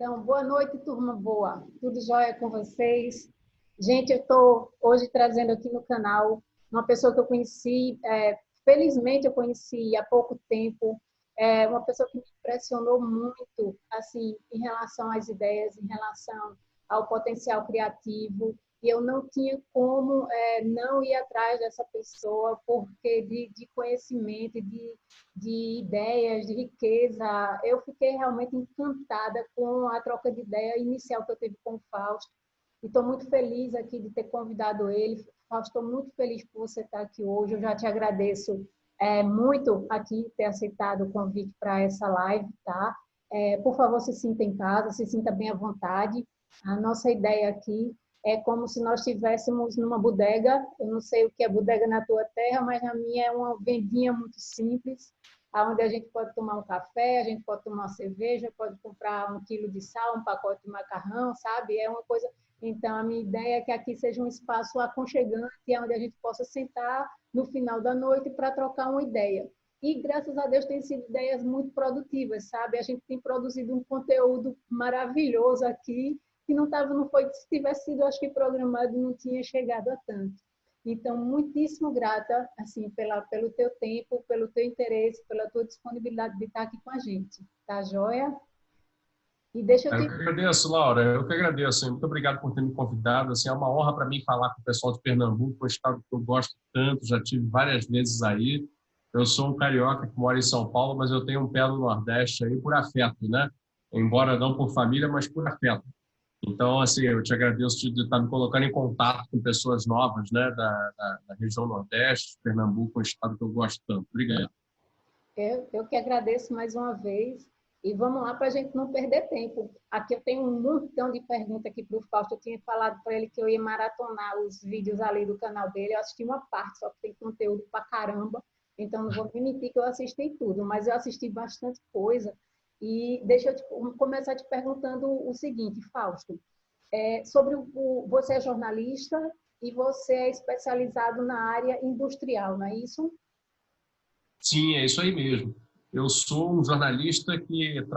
Então, boa noite, turma boa. Tudo jóia com vocês? Gente, eu estou hoje trazendo aqui no canal uma pessoa que eu conheci, felizmente eu conheci há pouco tempo, uma pessoa que me impressionou muito, assim, em relação às ideias, em relação ao potencial criativo, e eu não tinha como não ir atrás dessa pessoa, porque de conhecimento, de ideias, de riqueza, eu fiquei realmente encantada com a troca de ideia inicial que eu tive com o Fausto, e estou muito feliz aqui de ter convidado ele. Fausto, estou muito feliz por você estar aqui hoje, eu já te agradeço muito aqui ter aceitado o convite para essa live, tá? Por favor, se sinta em casa, se sinta bem à vontade. A nossa ideia aqui é como se nós estivéssemos numa bodega. Eu não sei o que é bodega na tua terra, mas na minha é uma vendinha muito simples, onde a gente pode tomar um café, a gente pode tomar uma cerveja, pode comprar 1 quilo de sal, um pacote de macarrão, sabe? É uma coisa... Então, a minha ideia é que aqui seja um espaço aconchegante, onde a gente possa sentar no final da noite para trocar uma ideia. E, graças a Deus, tem sido ideias muito produtivas, sabe? A gente tem produzido um conteúdo maravilhoso aqui, que não foi, se tivesse sido, acho que programado, não tinha chegado a tanto. Então, muitíssimo grata, assim, pelo teu tempo, pelo teu interesse, pela tua disponibilidade de estar aqui com a gente. Tá joia? E deixa eu te... Eu que agradeço, Laura. Eu que agradeço. Muito obrigado por ter me convidado. Assim, é uma honra para mim falar com o pessoal de Pernambuco, um estado que eu gosto tanto, já tive várias vezes aí. Eu sou um carioca que mora em São Paulo, mas eu tenho um pé no Nordeste aí por afeto, né? Embora não por família, mas por afeto. Então, assim, eu te agradeço de estar me colocando em contato com pessoas novas, né, da região Nordeste, Pernambuco, um estado que eu gosto tanto. Obrigado. Eu que agradeço mais uma vez. E vamos lá para a gente não perder tempo. Aqui eu tenho um montão de perguntas aqui para o Fausto. Eu tinha falado para ele que eu ia maratonar os vídeos ali do canal dele. Eu assisti uma parte, só que tem conteúdo para caramba. Então, não vou mentir que eu assisti tudo, mas eu assisti bastante coisa. E deixa eu começar te perguntando o seguinte, Fausto. Você é jornalista e você é especializado na área industrial, não é isso? Sim, é isso aí mesmo. Eu sou um jornalista que eu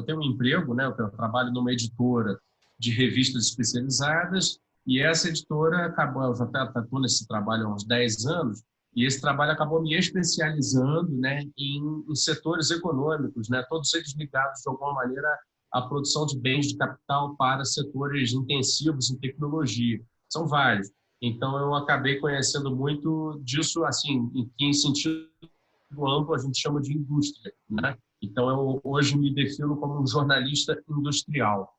tenho um emprego, né? Eu trabalho numa editora de revistas especializadas e essa editora acabou, eu já estou nesse trabalho há uns 10 anos e esse trabalho acabou me especializando, né, em setores econômicos, né? Todos eles ligados de alguma maneira à produção de bens de capital para setores intensivos em tecnologia. São vários. Então, eu acabei conhecendo muito disso, assim, em sentido amplo, a gente chama de indústria, né? Então, eu hoje me defino como um jornalista industrial.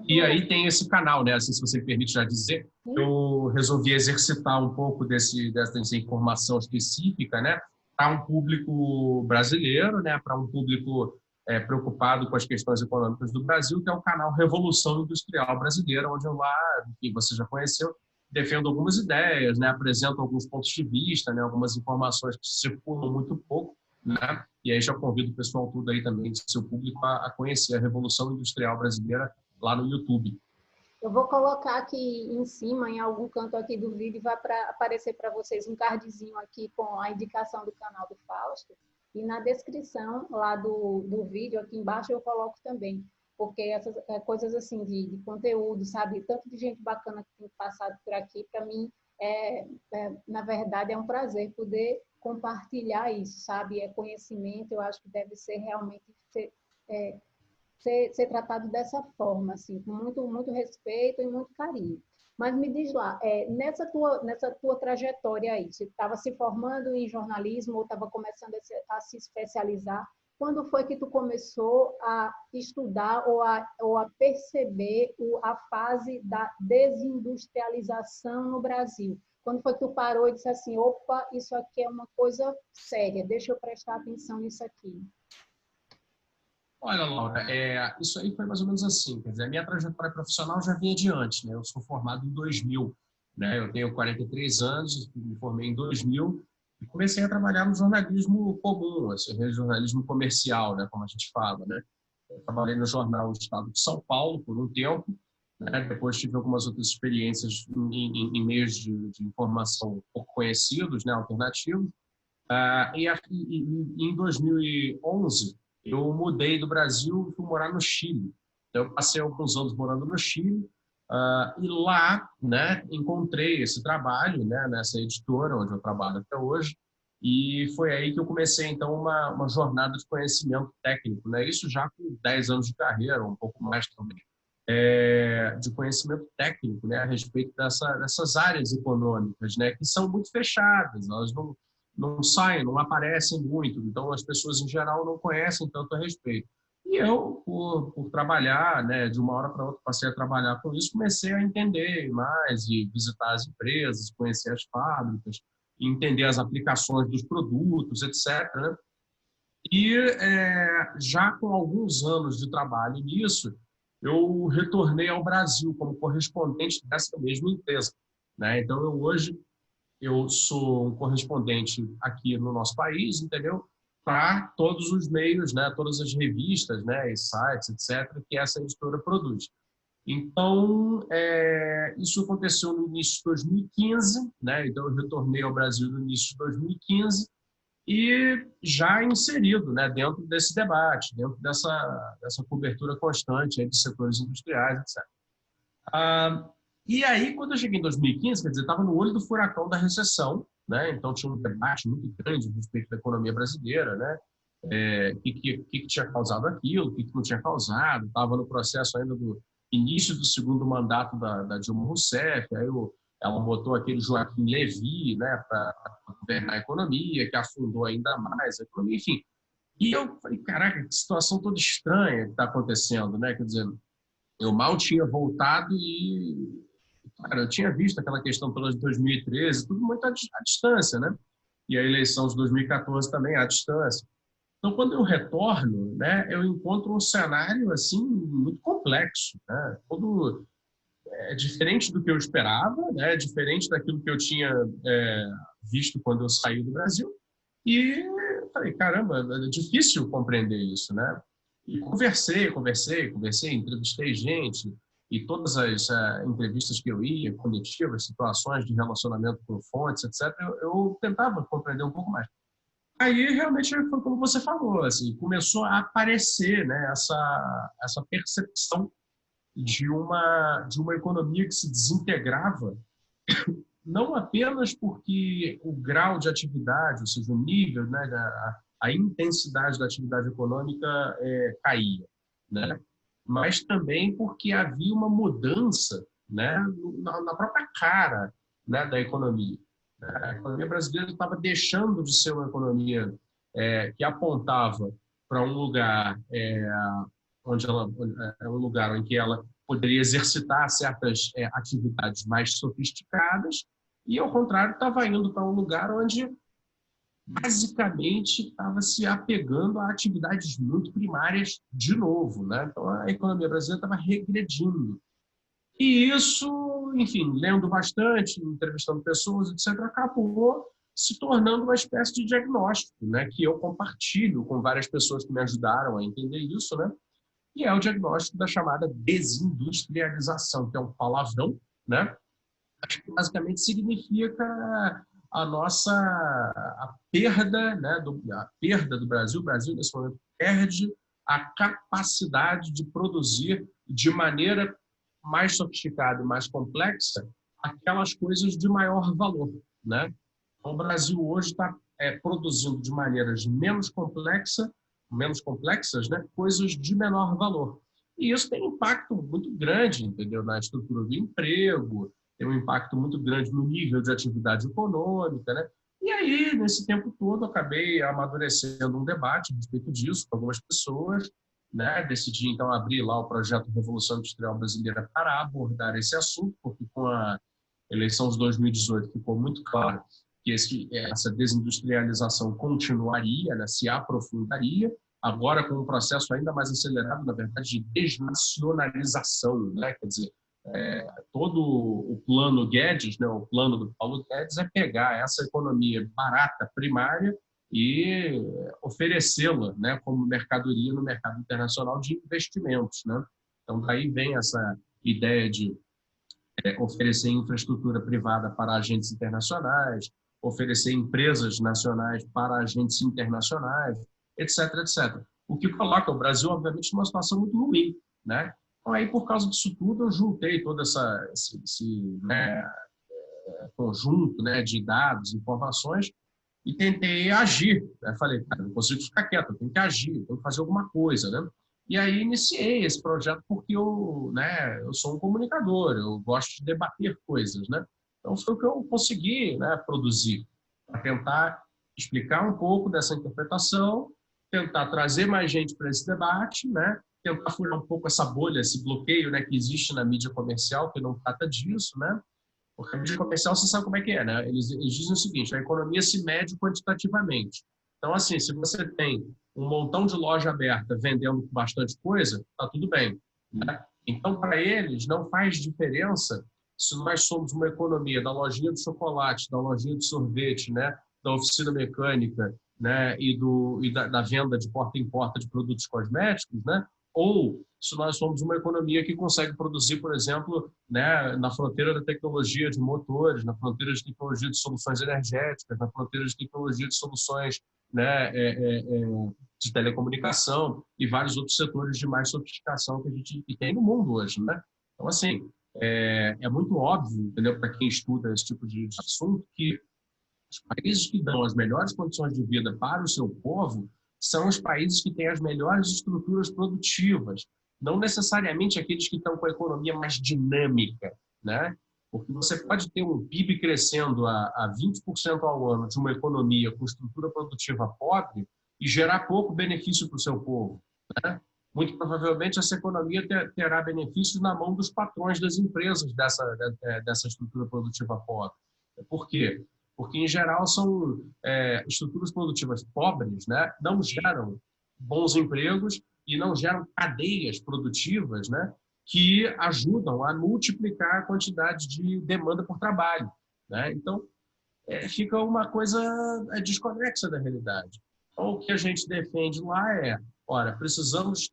E aí tem esse canal, né? Assim, se você me permite já dizer, eu resolvi exercitar um pouco dessa informação específica, né? Para um público brasileiro, né? Para um público preocupado com as questões econômicas do Brasil, que é o canal Revolução Industrial Brasileira, onde eu lá, que você já conheceu, defendo algumas ideias, né? Apresento alguns pontos de vista, né? Algumas informações que circulam muito pouco, né? E aí já convido o pessoal tudo aí também, seu público, a conhecer a Revolução Industrial Brasileira lá no YouTube. Eu vou colocar aqui em cima, em algum canto aqui do vídeo, vai aparecer para vocês um cardzinho aqui com a indicação do canal do Fausto. E na descrição lá do vídeo, aqui embaixo, eu coloco também. Porque essas coisas assim de conteúdo, sabe? Tanto de gente bacana que tem passado por aqui, para mim, na verdade, é um prazer poder compartilhar isso, sabe? É conhecimento, eu acho que deve ser realmente ser tratado dessa forma, assim, com muito respeito e muito carinho. Mas me diz lá, nessa tua trajetória aí, você estava se formando em jornalismo ou estava começando a se especializar, quando foi que tu começou a estudar ou a perceber a fase da desindustrialização no Brasil? Quando foi que tu parou e disse assim, opa, isso aqui é uma coisa séria, deixa eu prestar atenção nisso aqui? Olha, Laura, isso aí foi mais ou menos assim. Quer dizer, a minha trajetória profissional já vinha de antes, né? Eu sou formado em 2000, né? Eu tenho 43 anos, me formei em 2000 e comecei a trabalhar no jornalismo comum, assim, jornalismo comercial, né? Como a gente fala, né? Eu trabalhei no jornal do Estado de São Paulo por um tempo, né? Depois tive algumas outras experiências em meios de informação pouco conhecidos, né? Alternativos. E em 2011 eu mudei do Brasil e fui morar no Chile. Então, eu passei alguns anos morando no Chile, e lá, né, encontrei esse trabalho, né, nessa editora onde eu trabalho até hoje, e foi aí que eu comecei, então, uma jornada de conhecimento técnico, né, isso já com 10 anos de carreira, um pouco mais também, de conhecimento técnico, né, a respeito dessas áreas econômicas, né, que são muito fechadas, elas não saem, não aparecem muito, então as pessoas em geral não conhecem tanto a respeito. E eu, por trabalhar, né, de uma hora para outra, passei a trabalhar com isso, comecei a entender mais e visitar as empresas, conhecer as fábricas, entender as aplicações dos produtos, etc., né? E já com alguns anos de trabalho nisso, eu retornei ao Brasil como correspondente dessa mesma empresa, né? Então, hoje eu sou um correspondente aqui no nosso país, entendeu? Para todos os meios, né? Todas as revistas, né? E sites, etc., que essa editora produz. Então, isso aconteceu no início de 2015, né? Então, eu retornei ao Brasil no início de 2015 e já inserido, né? Dentro desse debate, dentro dessa cobertura constante aí de setores industriais, etc. E aí, quando eu cheguei em 2015, quer dizer, estava no olho do furacão da recessão, né? Então tinha um debate muito grande a respeito da economia brasileira, né? Que tinha causado aquilo, o que não tinha causado. Estava no processo ainda do início do segundo mandato da Dilma Rousseff, ela botou aquele Joaquim Levy, né, para governar a economia, que afundou ainda mais a economia, enfim. E eu falei, caraca, que situação toda estranha que está acontecendo, né? Quer dizer, eu mal tinha voltado e, cara, eu tinha visto aquela questão toda de 2013, tudo muito à distância, né? E a eleição de 2014 também à distância. Então, quando eu retorno, né, eu encontro um cenário assim muito complexo, né? Todo diferente do que eu esperava, né? Diferente daquilo que eu tinha visto quando eu saí do Brasil. E falei, caramba, é difícil compreender isso, né? E conversei, entrevistei gente, e todas as entrevistas que eu ia, coletivas, situações de relacionamento com fontes, etc., eu tentava compreender um pouco mais. Aí, realmente, foi como você falou, assim, começou a aparecer, né, essa percepção de uma economia que se desintegrava, não apenas porque o grau de atividade, ou seja, o nível, né, a intensidade da atividade econômica caía, né? Mas também porque havia uma mudança, né, na própria cara, né, da economia. A economia brasileira estava deixando de ser uma economia que apontava para um lugar um lugar em que ela poderia exercitar certas atividades mais sofisticadas, e, ao contrário, estava indo para um lugar onde, basicamente, estava se apegando a atividades muito primárias de novo, né? Então, a economia brasileira estava regredindo. E isso, enfim, lendo bastante, entrevistando pessoas, etc., acabou se tornando uma espécie de diagnóstico, né? Que eu compartilho com várias pessoas que me ajudaram a entender isso, né? E é o diagnóstico da chamada desindustrialização, que é um palavrão, né? Acho que basicamente significa a perda, né, a perda do Brasil. O Brasil, nesse momento, perde a capacidade de produzir de maneira mais sofisticada e mais complexa aquelas coisas de maior valor, né? Então, o Brasil hoje está produzindo de maneiras menos complexas, né, coisas de menor valor. E isso tem um impacto muito grande, entendeu, na estrutura do emprego, tem um impacto muito grande no nível de atividade econômica, né? E aí, nesse tempo todo, acabei amadurecendo um debate a respeito disso com algumas pessoas, né? Decidi, então, abrir lá o projeto Revolução Industrial Brasileira para abordar esse assunto, porque com a eleição de 2018 ficou muito claro que essa desindustrialização continuaria, né? Se aprofundaria, agora com um processo ainda mais acelerado, na verdade, de desnacionalização, né? Quer dizer, todo o plano Guedes, né, o plano do Paulo Guedes, é pegar essa economia barata, primária, e oferecê-la, né, como mercadoria no mercado internacional de investimentos, né? Então, daí vem essa ideia de oferecer infraestrutura privada para agentes internacionais, oferecer empresas nacionais para agentes internacionais, etc., etc. o que coloca o Brasil, obviamente, numa situação muito ruim, né? Então, aí, por causa disso tudo, eu juntei todo esse né, conjunto, né, de dados, informações, e tentei agir, né? Falei, cara, não consigo ficar quieto, eu tenho que agir, eu tenho que fazer alguma coisa, né? E aí iniciei esse projeto porque eu sou um comunicador, eu gosto de debater coisas, né? Então foi o que eu consegui, né, produzir, para tentar explicar um pouco dessa interpretação, tentar trazer mais gente para esse debate, né? Tentar furar um pouco essa bolha, esse bloqueio, né, que existe na mídia comercial, que não trata disso, né? Porque a mídia comercial, você sabe como é que é, né? Eles dizem o seguinte, a economia se mede quantitativamente. Então, assim, se você tem um montão de loja aberta vendendo bastante coisa, tá tudo bem, né? Então, para eles, não faz diferença se nós somos uma economia da lojinha de chocolate, da lojinha de sorvete, né? Da oficina mecânica, né? Da venda de porta em porta de produtos cosméticos, né? Ou se nós somos uma economia que consegue produzir, por exemplo, né, na fronteira da tecnologia de motores, na fronteira de tecnologia de soluções energéticas, na fronteira de tecnologia de soluções, né, de telecomunicação e vários outros setores de mais sofisticação que a gente tem no mundo hoje, né? Então, assim, é muito óbvio, entendeu, para quem estuda esse tipo de assunto, que os países que dão as melhores condições de vida para o seu povo são os países que têm as melhores estruturas produtivas, não necessariamente aqueles que estão com a economia mais dinâmica, né? Porque você pode ter um PIB crescendo a 20% ao ano de uma economia com estrutura produtiva pobre e gerar pouco benefício para o seu povo, né? Muito provavelmente essa economia terá benefícios na mão dos patrões das empresas dessa estrutura produtiva pobre. Por quê? Porque, em geral, são estruturas produtivas pobres, né? Não geram bons empregos e não geram cadeias produtivas, né? Que ajudam a multiplicar a quantidade de demanda por trabalho, né? Então, fica uma coisa desconexa da realidade. Então, o que a gente defende lá ora, precisamos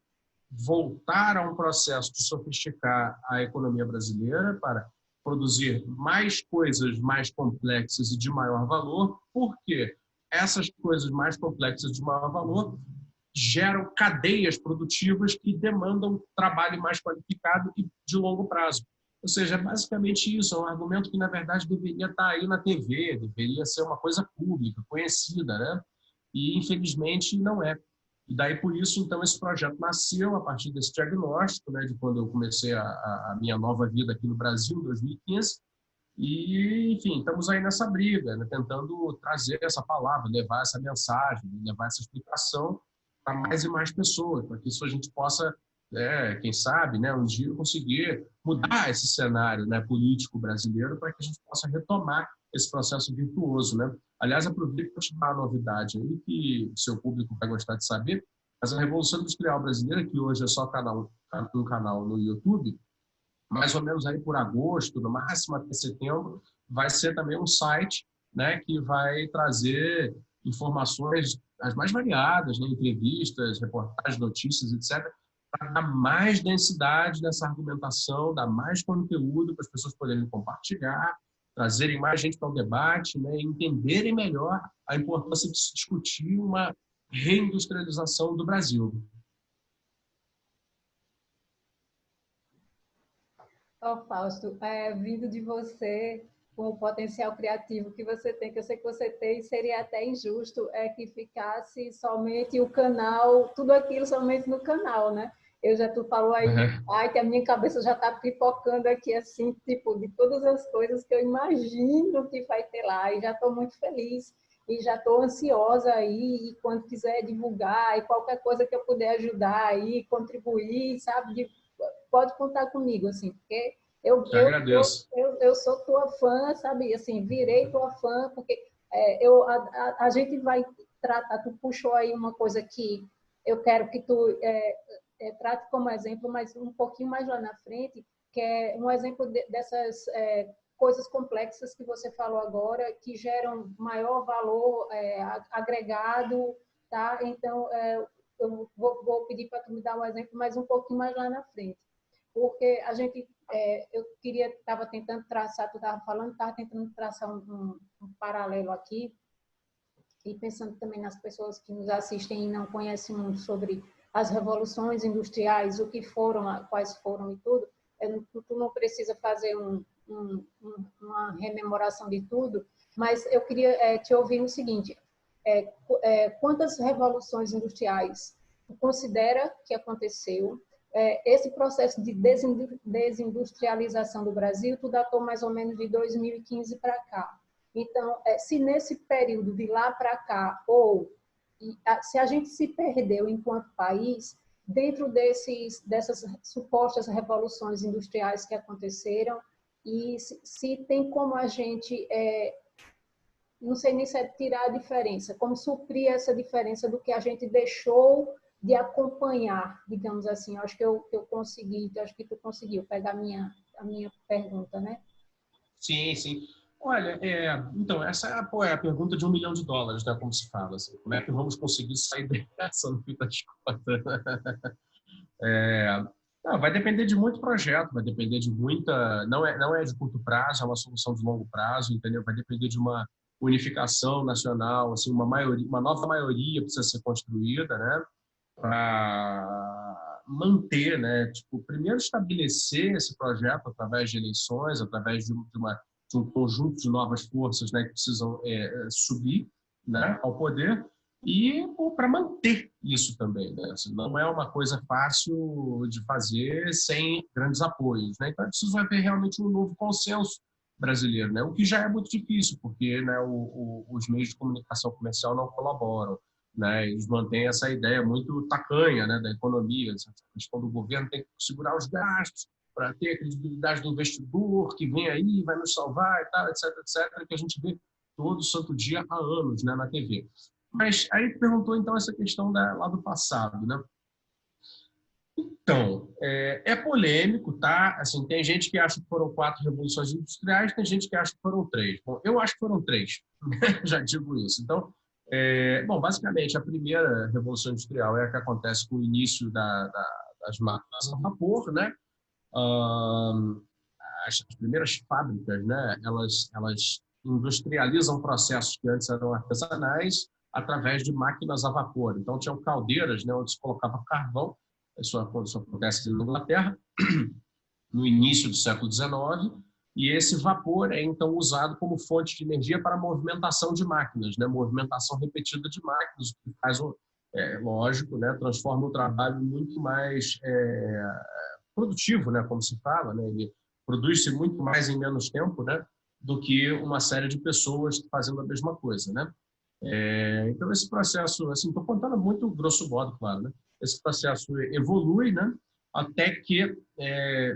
voltar a um processo de sofisticar a economia brasileira para produzir mais coisas mais complexas e de maior valor, porque essas coisas mais complexas de maior valor geram cadeias produtivas que demandam trabalho mais qualificado e de longo prazo. Ou seja, é basicamente isso, é um argumento que, na verdade, deveria estar aí na TV, deveria ser uma coisa pública, conhecida, né? E, infelizmente, não é. E daí, por isso, então, esse projeto nasceu a partir desse diagnóstico, né, de quando eu comecei a minha nova vida aqui no Brasil, em 2015. E, enfim, estamos aí nessa briga, né, tentando trazer essa palavra, levar essa mensagem, levar essa explicação para mais e mais pessoas, para que isso a gente possa, quem sabe, né, um dia conseguir mudar esse cenário, né, político brasileiro para que a gente possa retomar esse processo virtuoso, né? Aliás, aproveito para te dar uma novidade aí que o seu público vai gostar de saber, mas a Revolução Industrial Brasileira, que hoje é só um canal no YouTube, mais ou menos aí por agosto, no máximo até setembro, vai ser também um site, né, que vai trazer informações as mais variadas, né, entrevistas, reportagens, notícias, etc., para dar mais densidade nessa argumentação, dar mais conteúdo para as pessoas poderem compartilhar, trazerem mais gente para o debate, né, e entenderem melhor a importância de se discutir uma reindustrialização do Brasil. Ó, Fausto, vindo de você, com o potencial criativo que você tem, que eu sei que você tem, seria até injusto que ficasse somente o canal, tudo aquilo somente no canal, né? Tu falou aí, Uhum. ai, que a minha cabeça já está pipocando aqui, assim, tipo, de todas as coisas que eu imagino que vai ter lá, e já estou muito feliz, e já estou ansiosa aí, e quando quiser divulgar, e qualquer coisa que eu puder ajudar aí, contribuir, sabe, pode contar comigo, assim, porque Te agradeço. eu sou tua fã, sabe? Assim, virei tua fã, porque a gente vai tratar, tu puxou aí uma coisa que eu quero que tu trate como exemplo, mas um pouquinho mais lá na frente, que é um exemplo dessas coisas complexas que você falou agora, que geram maior valor agregado, tá? Então, eu vou pedir para tu me dar um exemplo, mas um pouquinho mais lá na frente. Porque eu estava tentando traçar, tu estava falando, estava tentando traçar um paralelo aqui, e pensando também nas pessoas que nos assistem e não conhecem muito sobre as revoluções industriais, o que foram, quais foram e tudo, tu não precisa fazer uma rememoração de tudo, mas eu queria te ouvir o seguinte, quantas revoluções industriais tu considera que aconteceu? Esse processo de desindustrialização do Brasil, tu datou mais ou menos de 2015 para cá. Então, se nesse período de lá para cá, ou se a gente se perdeu enquanto país, dentro dessas supostas revoluções industriais que aconteceram, e se tem como a gente, não sei nem se é tirar a diferença, como suprir essa diferença do que a gente deixou de acompanhar, digamos assim. Eu acho que eu consegui, eu acho que tu conseguiu pegar a minha pergunta, né? Sim, sim. Olha, então, essa é a pergunta de US$ 1 milhão, né, como se fala. Assim, como é que vamos conseguir sair dessa no fim das contas? Não, vai depender de muito projeto, vai depender de muita... Não é de curto prazo, é uma solução de longo prazo, entendeu? Vai depender de uma unificação nacional, assim, uma nova maioria precisa ser construída, né? Para manter, né? Tipo, primeiro estabelecer esse projeto através de eleições, através de um conjunto de novas forças, né, que precisam subir, né, ao poder, e para manter isso também, né? Assim, não é uma coisa fácil de fazer sem grandes apoios, né? Então é preciso haver realmente um novo consenso brasileiro, né? O que já é muito difícil, porque, né, os meios de comunicação comercial não colaboram, né? Eles mantêm essa ideia muito tacanha, né, da economia, essa questão do governo tem que segurar os gastos para ter a credibilidade do investidor que vem aí, vai nos salvar e tal, etc, etc, que a gente vê todo santo dia há anos, né, na TV. Mas aí perguntou então essa questão lá do passado, né? Então, polêmico, tá? Assim, tem gente que acha que foram 4 revoluções industriais, tem gente que acha que foram 3. Bom, eu acho que foram 3, já digo isso. Então, bom, basicamente, a primeira revolução industrial é a que acontece com o início das máquinas a vapor, né? As primeiras fábricas, né? Elas industrializam processos que antes eram artesanais através de máquinas a vapor. Então, tinham caldeiras, né, onde se colocava carvão. Isso acontece na Inglaterra, no início do século XIX, e esse vapor é então usado como fonte de energia para a movimentação de máquinas, né? Movimentação repetida de máquinas, o que faz, lógico, né? Transforma o trabalho muito mais produtivo, né? Como se fala, né? Ele produz-se muito mais em menos tempo, né? Do que uma série de pessoas fazendo a mesma coisa, né? Então, esse processo, assim, estou contando muito grosso modo, claro, né? Esse processo evolui, né? Até que,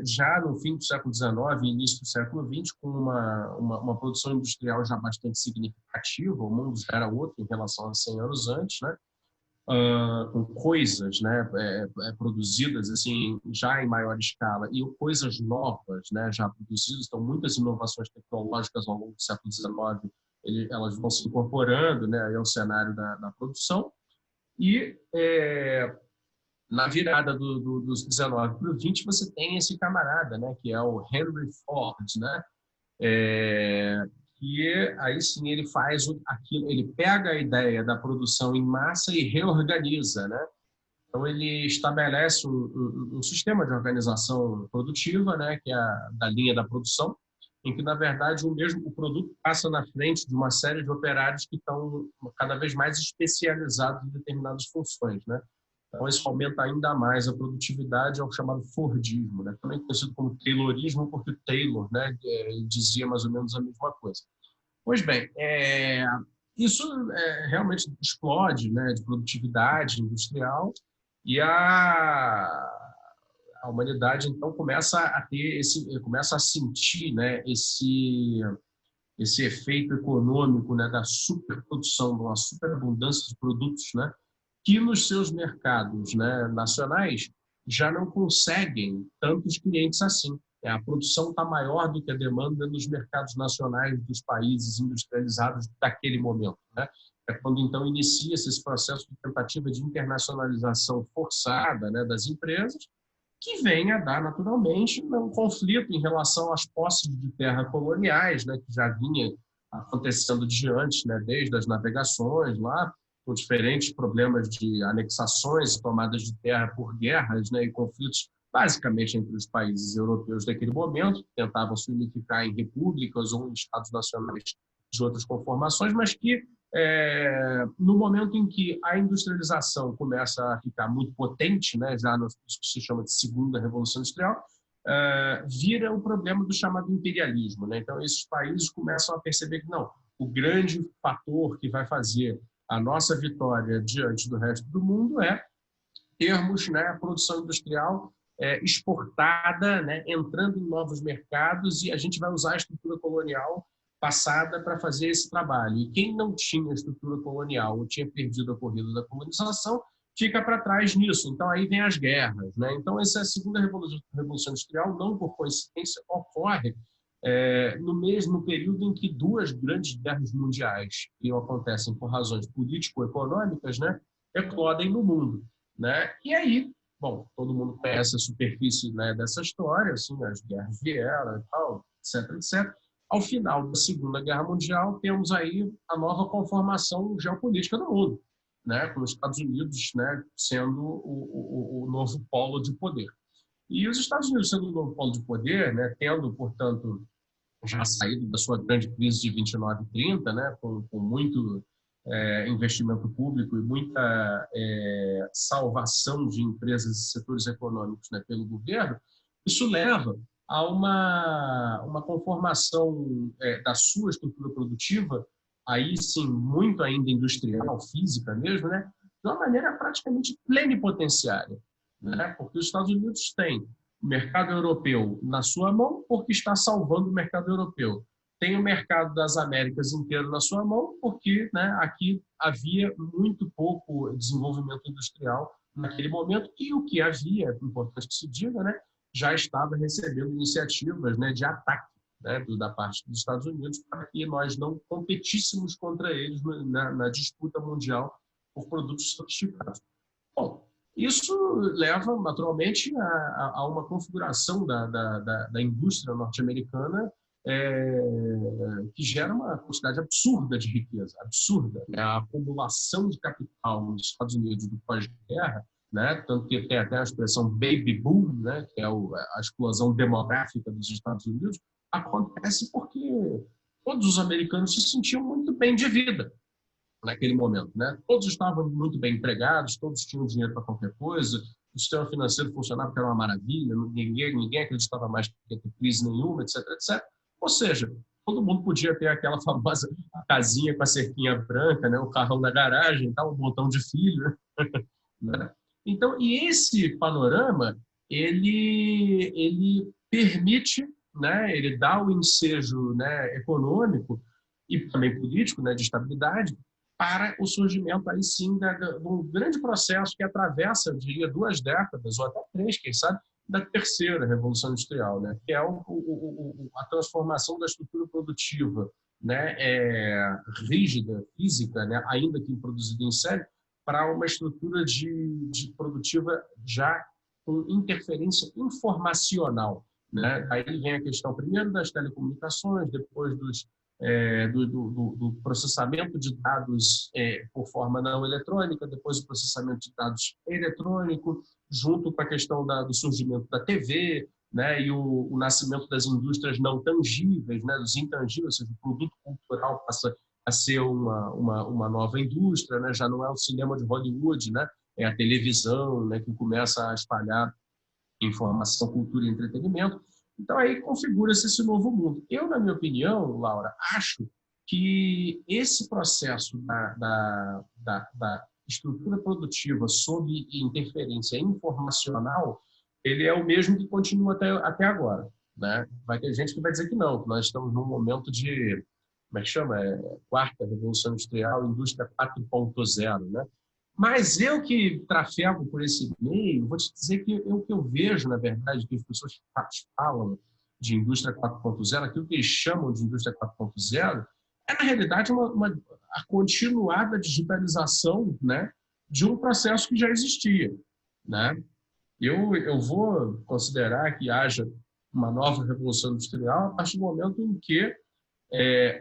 já no fim do século XIX e início do século XX, com uma produção industrial já bastante significativa, o mundo já era outro em relação a 100 anos antes, né? Com coisas, né, produzidas assim já em maior escala e coisas novas, né, já produzidas. Então, muitas inovações tecnológicas ao longo do século XIX elas vão se incorporando, né, ao cenário da produção. E na virada dos 19 para o 20 você tem esse camarada, né, que é o Henry Ford, né, que aí sim ele faz aquilo, ele pega a ideia da produção em massa e reorganiza, né? Então ele estabelece um sistema de organização produtiva, né, que é da linha da produção, em que na verdade o produto passa na frente de uma série de operários que estão cada vez mais especializados em determinadas funções, né? Então isso aumenta ainda mais a produtividade, é o chamado Fordismo, né? Também conhecido como Taylorismo, porque Taylor, né, dizia mais ou menos a mesma coisa. Pois bem, isso realmente explode, né, de produtividade industrial, e a humanidade então começa a sentir, né, esse efeito econômico, né, da superprodução, de uma superabundância de produtos, né, que nos seus mercados, né, nacionais já não conseguem tantos clientes assim. A produção está maior do que a demanda nos mercados nacionais dos países industrializados daquele momento, né? É quando então inicia-se esse processo de tentativa de internacionalização forçada, né, das empresas, que vem a dar naturalmente um conflito em relação às posses de terra coloniais, né, que já vinha acontecendo de antes, né, desde as navegações lá, com diferentes problemas de anexações, tomadas de terra por guerras, né, e conflitos basicamente entre os países europeus daquele momento, que tentavam se unificar em repúblicas ou em estados nacionais de outras conformações, mas que no momento em que a industrialização começa a ficar muito potente, né, já no que se chama de segunda revolução industrial, vira o problema do chamado imperialismo, né? Então, esses países começam a perceber que não, o grande fator que vai fazer a nossa vitória diante do resto do mundo é termos, né, a produção industrial exportada, né, entrando em novos mercados, e a gente vai usar a estrutura colonial passada para fazer esse trabalho. E quem não tinha estrutura colonial ou tinha perdido a corrida da colonização fica para trás nisso. Então, aí vem as guerras, né? Então, essa segunda revolução industrial, não por coincidência, ocorre no mesmo período em que duas grandes guerras mundiais, que acontecem por razões político-econômicas, né, eclodem no mundo, né? E aí, bom, todo mundo conhece a superfície, né, dessa história, assim, as guerras vieram e tal, etc, etc. Ao final da Segunda Guerra Mundial, temos aí a nova conformação geopolítica do mundo, né, com os Estados Unidos, né, sendo o novo polo de poder. E os Estados Unidos sendo o novo polo de poder, né, tendo, portanto, já saído da sua grande crise de 29 e 30, né, com muito investimento público e muita salvação de empresas e setores econômicos, né, pelo governo, isso leva a uma conformação da sua estrutura produtiva, aí sim, muito ainda industrial, física mesmo, né, de uma maneira praticamente plenipotenciária, né, porque os Estados Unidos têm o mercado europeu na sua mão porque está salvando o mercado europeu. Tem o mercado das Américas inteiro na sua mão porque, né, aqui havia muito pouco desenvolvimento industrial naquele momento, e o que havia, é importante que se diga, né, já estava recebendo iniciativas, né, de ataque, né, da parte dos Estados Unidos para que nós não competíssemos contra eles na disputa mundial por produtos sofisticados. Bom, isso leva, naturalmente, a uma configuração da indústria norte-americana que gera uma quantidade absurda de riqueza, absurda. A acumulação de capital nos Estados Unidos do pós-guerra, né, tanto que tem até a expressão baby boom, né, que é a explosão demográfica dos Estados Unidos, acontece porque todos os americanos se sentiam muito bem de vida naquele momento, né? Todos estavam muito bem empregados, todos tinham dinheiro para qualquer coisa, o sistema financeiro funcionava, que era uma maravilha, ninguém acreditava mais que ia ter crise nenhuma, etc, etc. Ou seja, todo mundo podia ter aquela famosa casinha com a cerquinha branca, né? O carrão na garagem, tá? Um montão de filho, né? Então, e esse panorama, ele permite, né? Ele dá o ensejo, né, econômico e também político, né, de estabilidade, para o surgimento, aí sim, de um grande processo que atravessa, eu diria, 2 décadas, ou até 3, quem sabe, da terceira Revolução Industrial, né? Que é a transformação da estrutura produtiva, né? Rígida, física, né? Ainda que produzida em série, para uma estrutura de produtiva já com interferência informacional, né? Aí vem a questão, primeiro, das telecomunicações, depois do processamento de dados por forma não eletrônica, depois o processamento de dados eletrônico, junto com a questão do surgimento da TV, né, e o nascimento das indústrias não tangíveis, né, dos intangíveis, ou seja, o produto cultural passa a ser uma nova indústria, né, já não é o cinema de Hollywood, né, é a televisão, né, que começa a espalhar informação, cultura e entretenimento. Então, aí configura-se esse novo mundo. Eu, na minha opinião, Laura, acho que esse processo da estrutura produtiva sob interferência informacional, ele é o mesmo que continua até agora, né? Vai ter gente que vai dizer que não, que nós estamos num momento de, como é que chama? Quarta Revolução Industrial, Indústria 4.0, né? Mas eu que trafego por esse meio, vou te dizer que o que eu vejo, na verdade, que as pessoas falam de indústria 4.0, aquilo que eles chamam de indústria 4.0, é, na realidade, a continuada digitalização, né, de um processo que já existia, né? Eu vou considerar que haja uma nova revolução industrial a partir do momento em que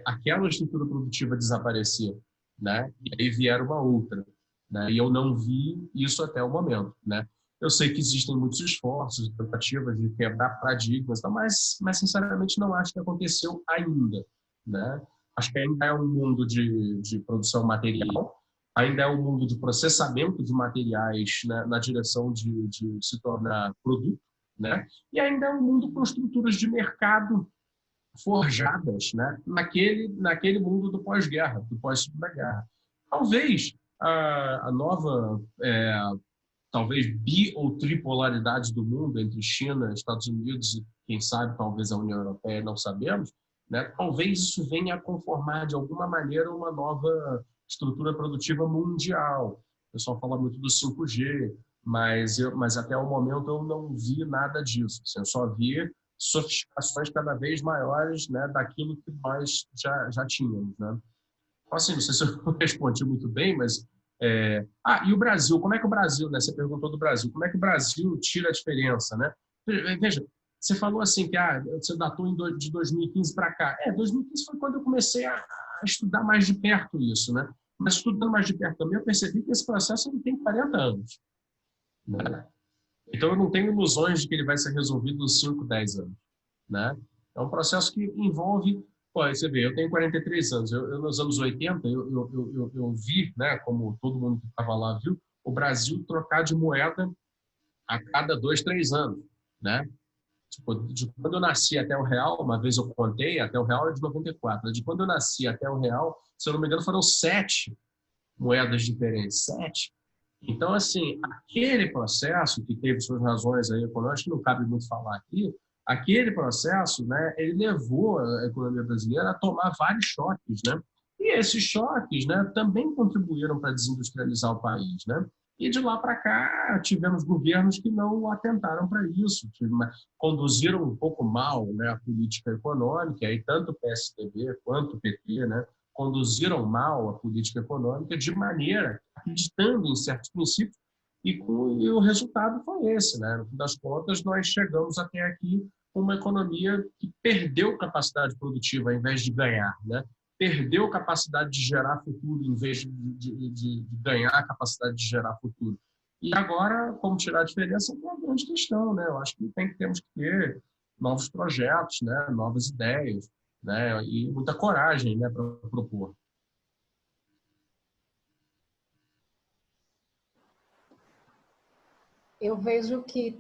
aquela estrutura produtiva desaparecer, né? E aí vier uma outra, né? E eu não vi isso até o momento, né? Eu sei que existem muitos esforços, tentativas de quebrar paradigmas, mas sinceramente não acho que aconteceu ainda, né? Acho que ainda é um mundo de produção material, ainda é um mundo de processamento de materiais, né, na direção de se tornar produto, né? E ainda é um mundo com estruturas de mercado forjadas, né, naquele mundo do pós-guerra, do pós-segunda guerra. Talvez a nova, talvez bi ou tripolaridade do mundo entre China, Estados Unidos e, quem sabe, talvez a União Europeia, não sabemos, né, talvez isso venha a conformar de alguma maneira uma nova estrutura produtiva mundial. O pessoal fala muito do 5G, mas até o momento eu não vi nada disso. Assim, eu só vi sofisticações cada vez maiores, né, daquilo que nós já tínhamos, né? Então, assim, não sei se eu respondi muito bem, mas e o Brasil? Como é que o Brasil, né? Você perguntou do Brasil. Como é que o Brasil tira a diferença, né? Veja, você falou assim que você datou de 2015 para cá. 2015 foi quando eu comecei a estudar mais de perto isso, né? Mas estudando mais de perto também, eu percebi que esse processo ele tem 40 anos, né? Então, eu não tenho ilusões de que ele vai ser resolvido em 5, 10 anos, né? É um processo que envolve... Pô, você vê, eu tenho 43 anos. Nos anos 80, eu vi, né, como todo mundo que estava lá viu, o Brasil trocar de moeda a cada 2, 3 anos, né? Tipo, de quando eu nasci até o real, uma vez eu contei, até o real é de 94. De quando eu nasci até o real, se eu não me engano, foram 7 moedas diferentes. 7. Então, assim, aquele processo que teve suas razões aí econômicas, que não cabe muito falar aqui, aquele processo, né, ele levou a economia brasileira a tomar vários choques, né? E esses choques, né, também contribuíram para desindustrializar o país, né? E de lá para cá tivemos governos que não atentaram para isso, conduziram um pouco mal, né, a política econômica, e tanto o PSDB quanto o PT, né, conduziram mal a política econômica de maneira, acreditando em certos princípios, e o resultado foi esse, né? No fim das contas, nós chegamos até aqui com uma economia que perdeu capacidade produtiva ao invés de ganhar, né? Perdeu capacidade de gerar futuro em vez de ganhar capacidade de gerar futuro. E agora, como tirar a diferença, é uma grande questão, né? Eu acho que temos que ter novos projetos, né? Novas ideias, né? E muita coragem, né, para propor. Eu vejo que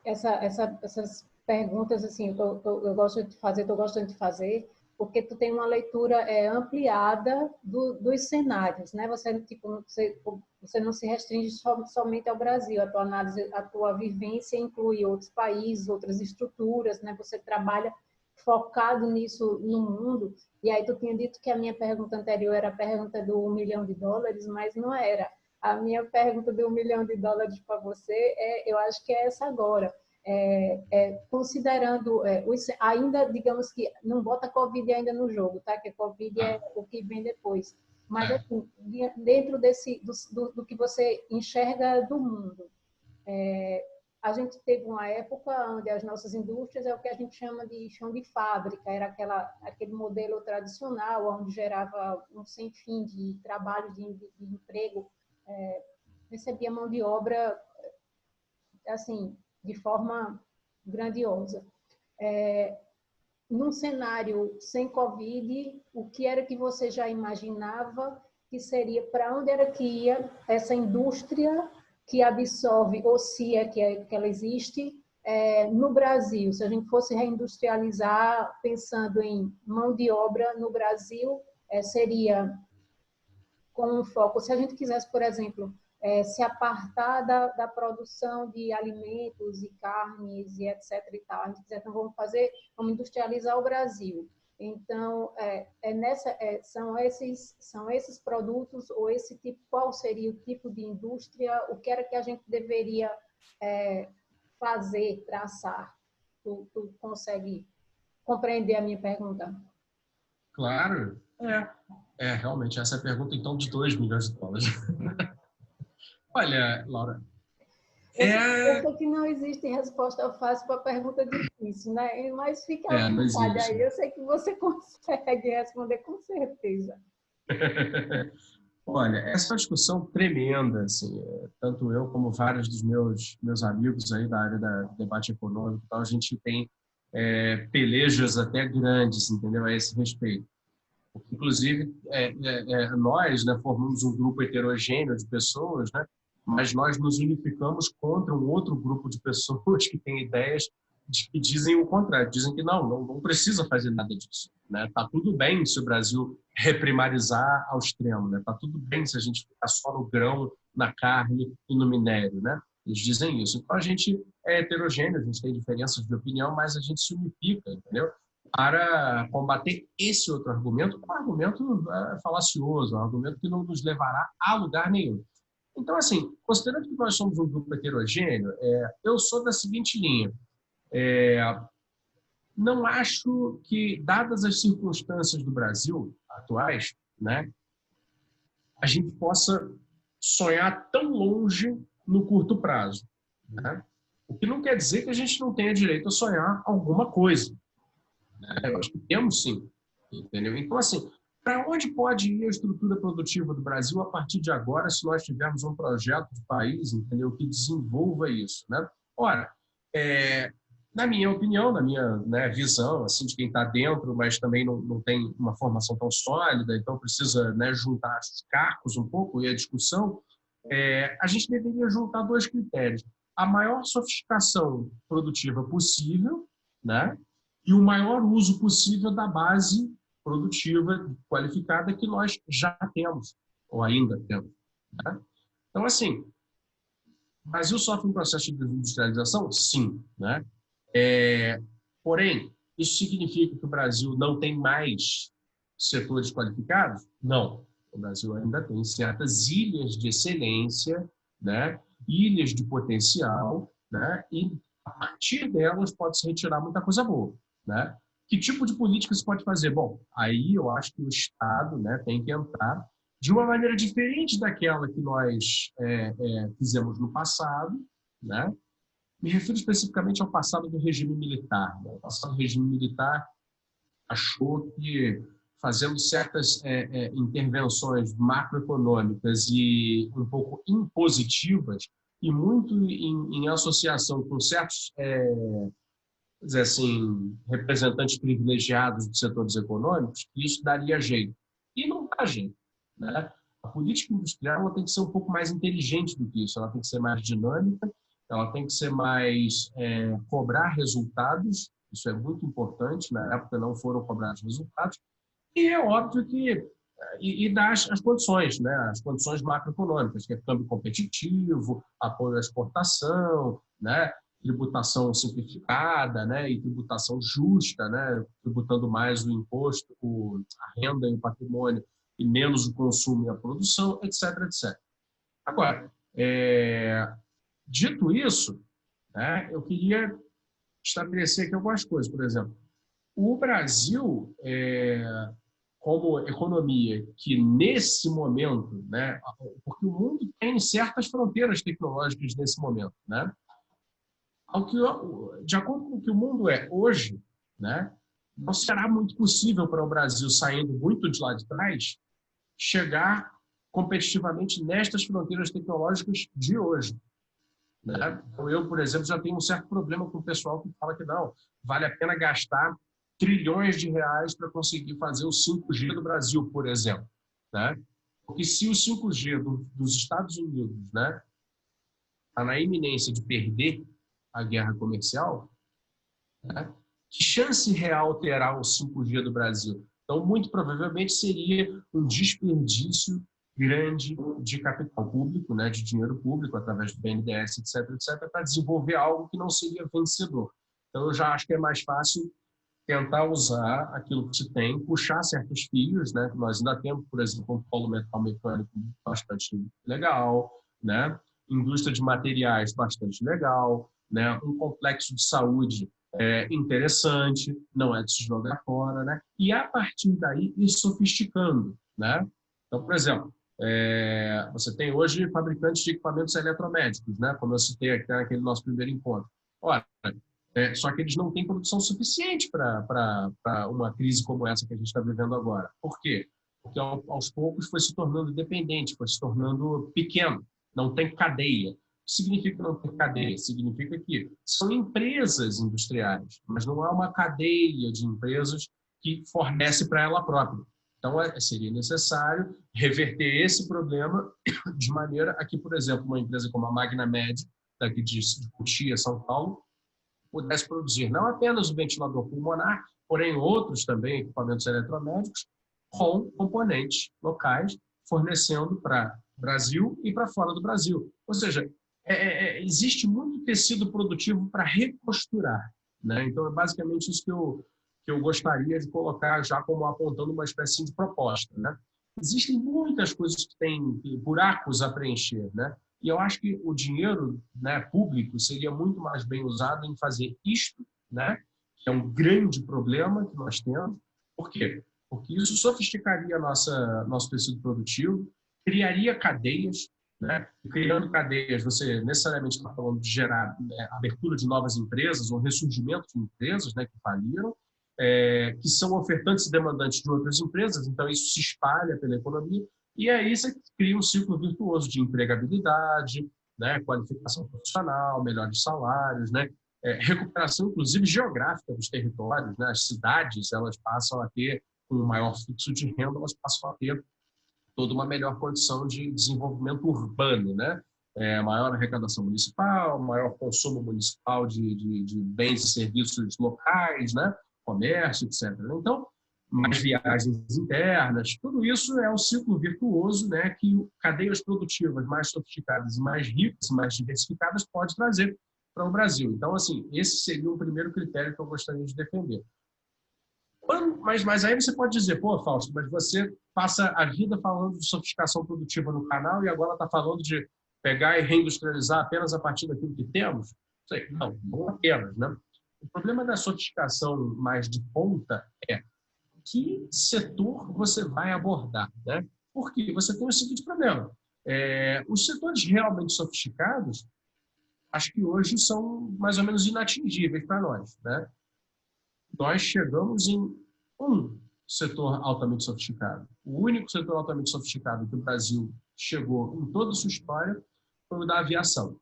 essas perguntas assim, eu gosto de fazer, estou gostando de fazer, porque tu tem uma leitura ampliada dos cenários, né? Você tipo, você não se restringe somente ao Brasil. A tua análise, a tua vivência inclui outros países, outras estruturas, né? Você trabalha focado nisso no mundo. E aí tu tinha dito que a minha pergunta anterior era a pergunta do US$ 1 milhão, mas não era. A minha pergunta de US$ 1 milhão para você eu acho que é essa agora. Considerando, ainda, digamos que não bota a Covid ainda no jogo, tá? Que a Covid é o que vem depois. Mas, assim, dentro do que você enxerga do mundo, a gente teve uma época onde as nossas indústrias é o que a gente chama de chão de fábrica, era aquele modelo tradicional, onde gerava um sem fim de trabalho, de emprego, recebia mão de obra assim, de forma grandiosa. Num cenário sem Covid, o que era que você já imaginava que seria, para onde era que ia essa indústria que absorve, ou se é que ela existe, no Brasil? Se a gente fosse reindustrializar, pensando em mão de obra no Brasil, seria com um foco, se a gente quisesse, por exemplo, se apartar da produção de alimentos e carnes e etc. e tal, a gente quiser, então vamos industrializar o Brasil. Então, são esses produtos ou esse tipo, qual seria o tipo de indústria, o que era que a gente deveria fazer, traçar? Tu consegue compreender a minha pergunta? Claro. Realmente, essa é a pergunta, então, de US$ 2 milhões. Olha, Laura, Eu É, sei que não existe resposta fácil para pergunta difícil, né? Mas fique à não vontade existe. aí. Eu sei que você consegue responder com certeza. Olha, essa é uma discussão tremenda, assim, tanto eu como vários dos meus amigos aí da área do debate econômico, e tal, a gente tem pelejas até grandes, entendeu, a esse respeito. Inclusive, nós, né, formamos um grupo heterogêneo de pessoas, né, mas nós nos unificamos contra um outro grupo de pessoas que têm ideias que dizem o contrário, dizem que não precisa fazer nada disso. Né? Tá tudo bem se o Brasil reprimarizar ao extremo, né? Tá tudo bem se a gente ficar só no grão, na carne e no minério, né? Eles dizem isso. Então a gente é heterogêneo, a gente tem diferenças de opinião, mas a gente se unifica, entendeu? Para combater esse outro argumento, que é um argumento falacioso, um argumento que não nos levará a lugar nenhum. Então, assim, considerando que nós somos um grupo heterogêneo, eu sou da seguinte linha. Não acho que, dadas as circunstâncias do Brasil atuais, né, a gente possa sonhar tão longe no curto prazo. Né? O que não quer dizer que a gente não tenha direito a sonhar alguma coisa. Eu acho que temos sim, entendeu? Então, assim, para onde pode ir a estrutura produtiva do Brasil a partir de agora, se nós tivermos um projeto de país, entendeu, que desenvolva isso, né? Ora, na minha opinião, na minha, né, visão, assim, de quem está dentro, mas também não tem uma formação tão sólida, então precisa, né, juntar os cacos um pouco e a discussão, a gente deveria juntar dois critérios: a maior sofisticação produtiva possível, né? E o maior uso possível da base produtiva qualificada que nós já temos, ou ainda temos. Né? Então, assim, o Brasil sofre um processo de desindustrialização? Sim. Né? Porém, isso significa que o Brasil não tem mais setores qualificados? Não. O Brasil ainda tem certas ilhas de excelência, né? Ilhas de potencial, né? E a partir delas pode-se retirar muita coisa boa. Né? Que tipo de política se pode fazer? Bom, aí eu acho que o Estado, né, tem que entrar de uma maneira diferente daquela que nós fizemos no passado, né? Me refiro especificamente ao passado do regime militar. Né? O passado do regime militar achou que, fazendo certas intervenções macroeconômicas e um pouco impositivas, e muito em associação com certos dizer assim, representantes privilegiados de setores econômicos, que isso daria jeito. E não dá jeito. Né? A política industrial ela tem que ser um pouco mais inteligente do que isso, ela tem que ser mais dinâmica, ela tem que ser mais cobrar resultados, isso é muito importante, na época não foram cobrados resultados, e é óbvio que dar as condições, né? As condições macroeconômicas, que é câmbio competitivo, apoio à exportação, né? Tributação simplificada, né? E tributação justa, né? Tributando mais o imposto, a renda e o patrimônio, e menos o consumo e a produção, etc, etc. Agora, dito isso, né? Eu queria estabelecer aqui algumas coisas. Por exemplo, o Brasil como economia que nesse momento, né, porque o mundo tem certas fronteiras tecnológicas nesse momento, né? De acordo com o que o mundo é hoje, né, não será muito possível para o Brasil, saindo muito de lá de trás, chegar competitivamente nestas fronteiras tecnológicas de hoje. Né? Então, eu, por exemplo, já tenho um certo problema com o pessoal que fala que não, vale a pena gastar trilhões de reais para conseguir fazer o 5G do Brasil, por exemplo. Né? Porque se o 5G dos Estados Unidos, né, está na iminência de perder a guerra comercial, né, que chance real terá o 5G do Brasil? Então, muito provavelmente seria um desperdício grande de capital público, né, de dinheiro público, através do BNDES, etc., para desenvolver algo que não seria vencedor. Então, eu já acho que é mais fácil tentar usar aquilo que se tem, puxar certos fios, né? Nós ainda temos, por exemplo, um polo metal mecânico bastante legal, né? Indústria de materiais bastante legal, né? Um complexo de saúde interessante, não é de se jogar fora, né? E a partir daí ir sofisticando, né? Então, por exemplo, Você tem hoje fabricantes de equipamentos eletromédicos, né? Como eu citei aqui naquele nosso primeiro encontro. Ora, só que eles não têm produção suficiente para uma crise como essa que a gente está vivendo agora. Por quê? Porque aos poucos foi se tornando dependente, foi se tornando pequeno, não tem cadeia. O que significa não ter cadeia? Significa que são empresas industriais, mas não há uma cadeia de empresas que fornece para ela própria. Então, seria necessário reverter esse problema de maneira a que, por exemplo, uma empresa como a Magnamed, daqui de Cotia, São Paulo, pudesse produzir não apenas o ventilador pulmonar, porém outros também equipamentos eletromédicos, com componentes locais, fornecendo para o Brasil e para fora do Brasil. Ou seja, existe muito tecido produtivo para recosturar, né? Então, é basicamente isso que eu gostaria de colocar já como apontando uma espécie de proposta, né? Existem muitas coisas que têm buracos a preencher, né? E eu acho que o dinheiro, né, público seria muito mais bem usado em fazer isto, né? Que é um grande problema que nós temos. Por quê? Porque isso sofisticaria nosso tecido produtivo, criaria cadeias, né? E criando cadeias, você necessariamente está falando de gerar, né, abertura de novas empresas ou ressurgimento de empresas, né, que faliram, que são ofertantes e demandantes de outras empresas, então isso se espalha pela economia, e aí você cria um ciclo virtuoso de empregabilidade, né, qualificação profissional, melhores salários, né, recuperação, inclusive, geográfica dos territórios, né, as cidades, elas passam a ter, com um maior fluxo de renda, elas passam a ter toda uma melhor condição de desenvolvimento urbano, né, maior arrecadação municipal, maior consumo municipal de bens e serviços locais, né, comércio, etc. Então, mais viagens internas, tudo isso é um ciclo virtuoso, né, que cadeias produtivas mais sofisticadas, mais ricas, mais diversificadas pode trazer para o Brasil. Então, assim, esse seria o primeiro critério que eu gostaria de defender. Mas aí você pode dizer, pô, Fausto, mas você passa a vida falando de sofisticação produtiva no canal e agora está falando de pegar e reindustrializar apenas a partir daquilo que temos? Não, não apenas, né? O problema da sofisticação mais de ponta é que setor você vai abordar, né? Porque você tem o seguinte problema. Os setores realmente sofisticados, acho que hoje são mais ou menos inatingíveis para nós, né? Nós chegamos em um setor altamente sofisticado. O único setor altamente sofisticado que o Brasil chegou em toda a sua história foi o da aviação,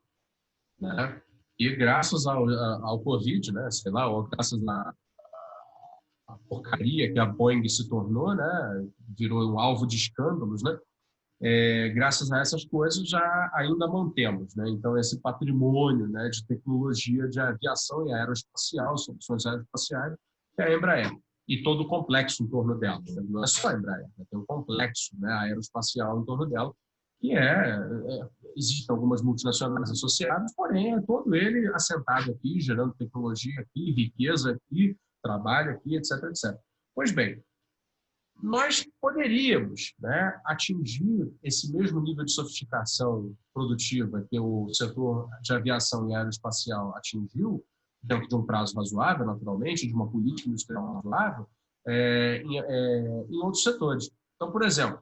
né? E graças ao Covid, né? Sei lá, ou graças a porcaria que a Boeing se tornou, né? Virou um alvo de escândalos, né? Graças a essas coisas já ainda mantemos, né? Então esse patrimônio, né, de tecnologia de aviação e aeroespacial, soluções aeroespaciais, que é a Embraer e todo o complexo em torno dela, né? Não é só a Embraer, né? Tem um complexo, né, aeroespacial em torno dela que existem algumas multinacionais associadas, porém é todo ele assentado aqui, gerando tecnologia aqui, riqueza aqui, trabalho aqui, etc, etc. Pois bem, nós poderíamos, né, atingir esse mesmo nível de sofisticação produtiva que o setor de aviação e aeroespacial atingiu, dentro de um prazo razoável, naturalmente, de uma política industrial razoável, em outros setores. Então, por exemplo,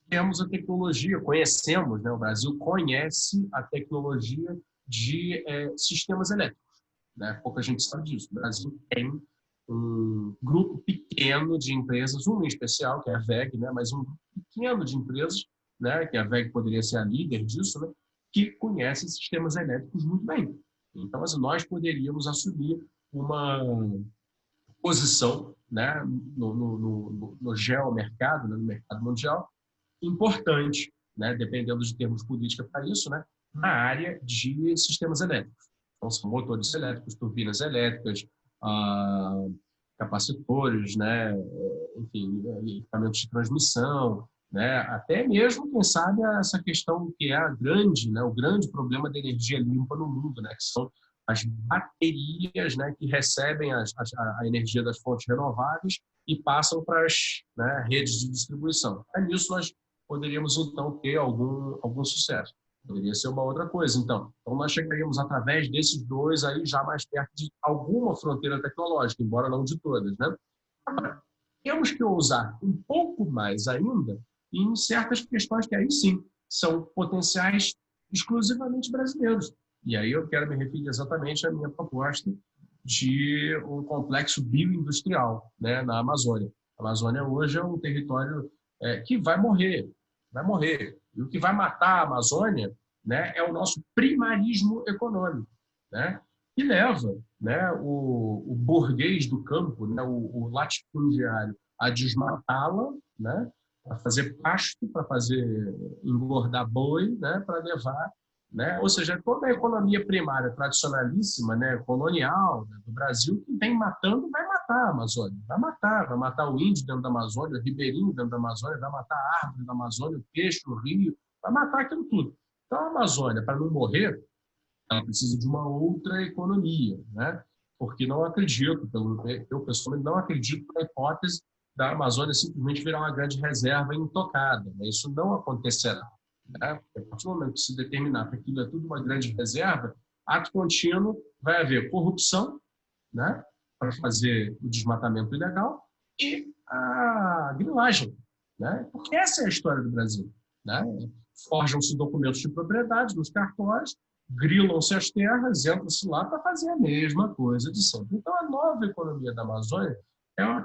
temos a tecnologia, conhecemos, né, o Brasil conhece a tecnologia de sistemas elétricos, né? Pouca gente sabe disso. O Brasil tem um grupo pequeno de empresas, uma em especial, que é a WEG, né? Mas um grupo pequeno de empresas, né? Que a WEG poderia ser a líder disso, né? Que conhece sistemas elétricos muito bem. Então, assim, nós poderíamos assumir uma posição, né? No geomercado, né? No mercado mundial, importante, né? Dependendo de termos política para isso, né? Na área de sistemas elétricos. Então, são motores elétricos, turbinas elétricas, capacitores, né? Enfim, equipamentos de transmissão, né? Até mesmo, quem sabe, essa questão que é a grande, né? O grande problema da energia limpa no mundo, né? Que são as baterias, né? Que recebem a energia das fontes renováveis e passam para as, né, redes de distribuição. Nisso nós poderíamos, então, ter algum sucesso. Poderia ser uma outra coisa, então. Então, nós chegaríamos, através desses dois, aí já mais perto de alguma fronteira tecnológica, embora não de todas, né? Agora, temos que ousar um pouco mais ainda e em certas questões que aí sim são potenciais exclusivamente brasileiros. E aí eu quero me referir exatamente à minha proposta de um complexo bioindustrial, né, na Amazônia. A Amazônia hoje é um território que vai morrer, vai morrer. E o que vai matar a Amazônia, né, é o nosso primarismo econômico, né, que leva, né, o burguês do campo, né, o latifundiário, a desmatá-la, né, para fazer pasto, para fazer engordar boi, né, para levar, né, ou seja, toda a economia primária tradicionalíssima, né, colonial, né, do Brasil, que vem matando, vai matar a Amazônia, vai matar o índio dentro da Amazônia, o ribeirinho dentro da Amazônia, vai matar a árvore da Amazônia, o peixe, o rio, vai matar aquilo tudo. Então, a Amazônia, para não morrer, ela precisa de uma outra economia, né? Porque não acredito, eu pessoalmente não acredito na hipótese da Amazônia simplesmente virar uma grande reserva intocada, né? Isso não acontecerá, né? A partir do momento que se determinar que aquilo é tudo uma grande reserva, ato contínuo vai haver corrupção, né? Para fazer o desmatamento ilegal e a grilagem, né? Porque essa é a história do Brasil, né? Forjam-se documentos de propriedade nos cartórios, grilam-se as terras, entra-se lá para fazer a mesma coisa de sempre. Então, a nova economia da Amazônia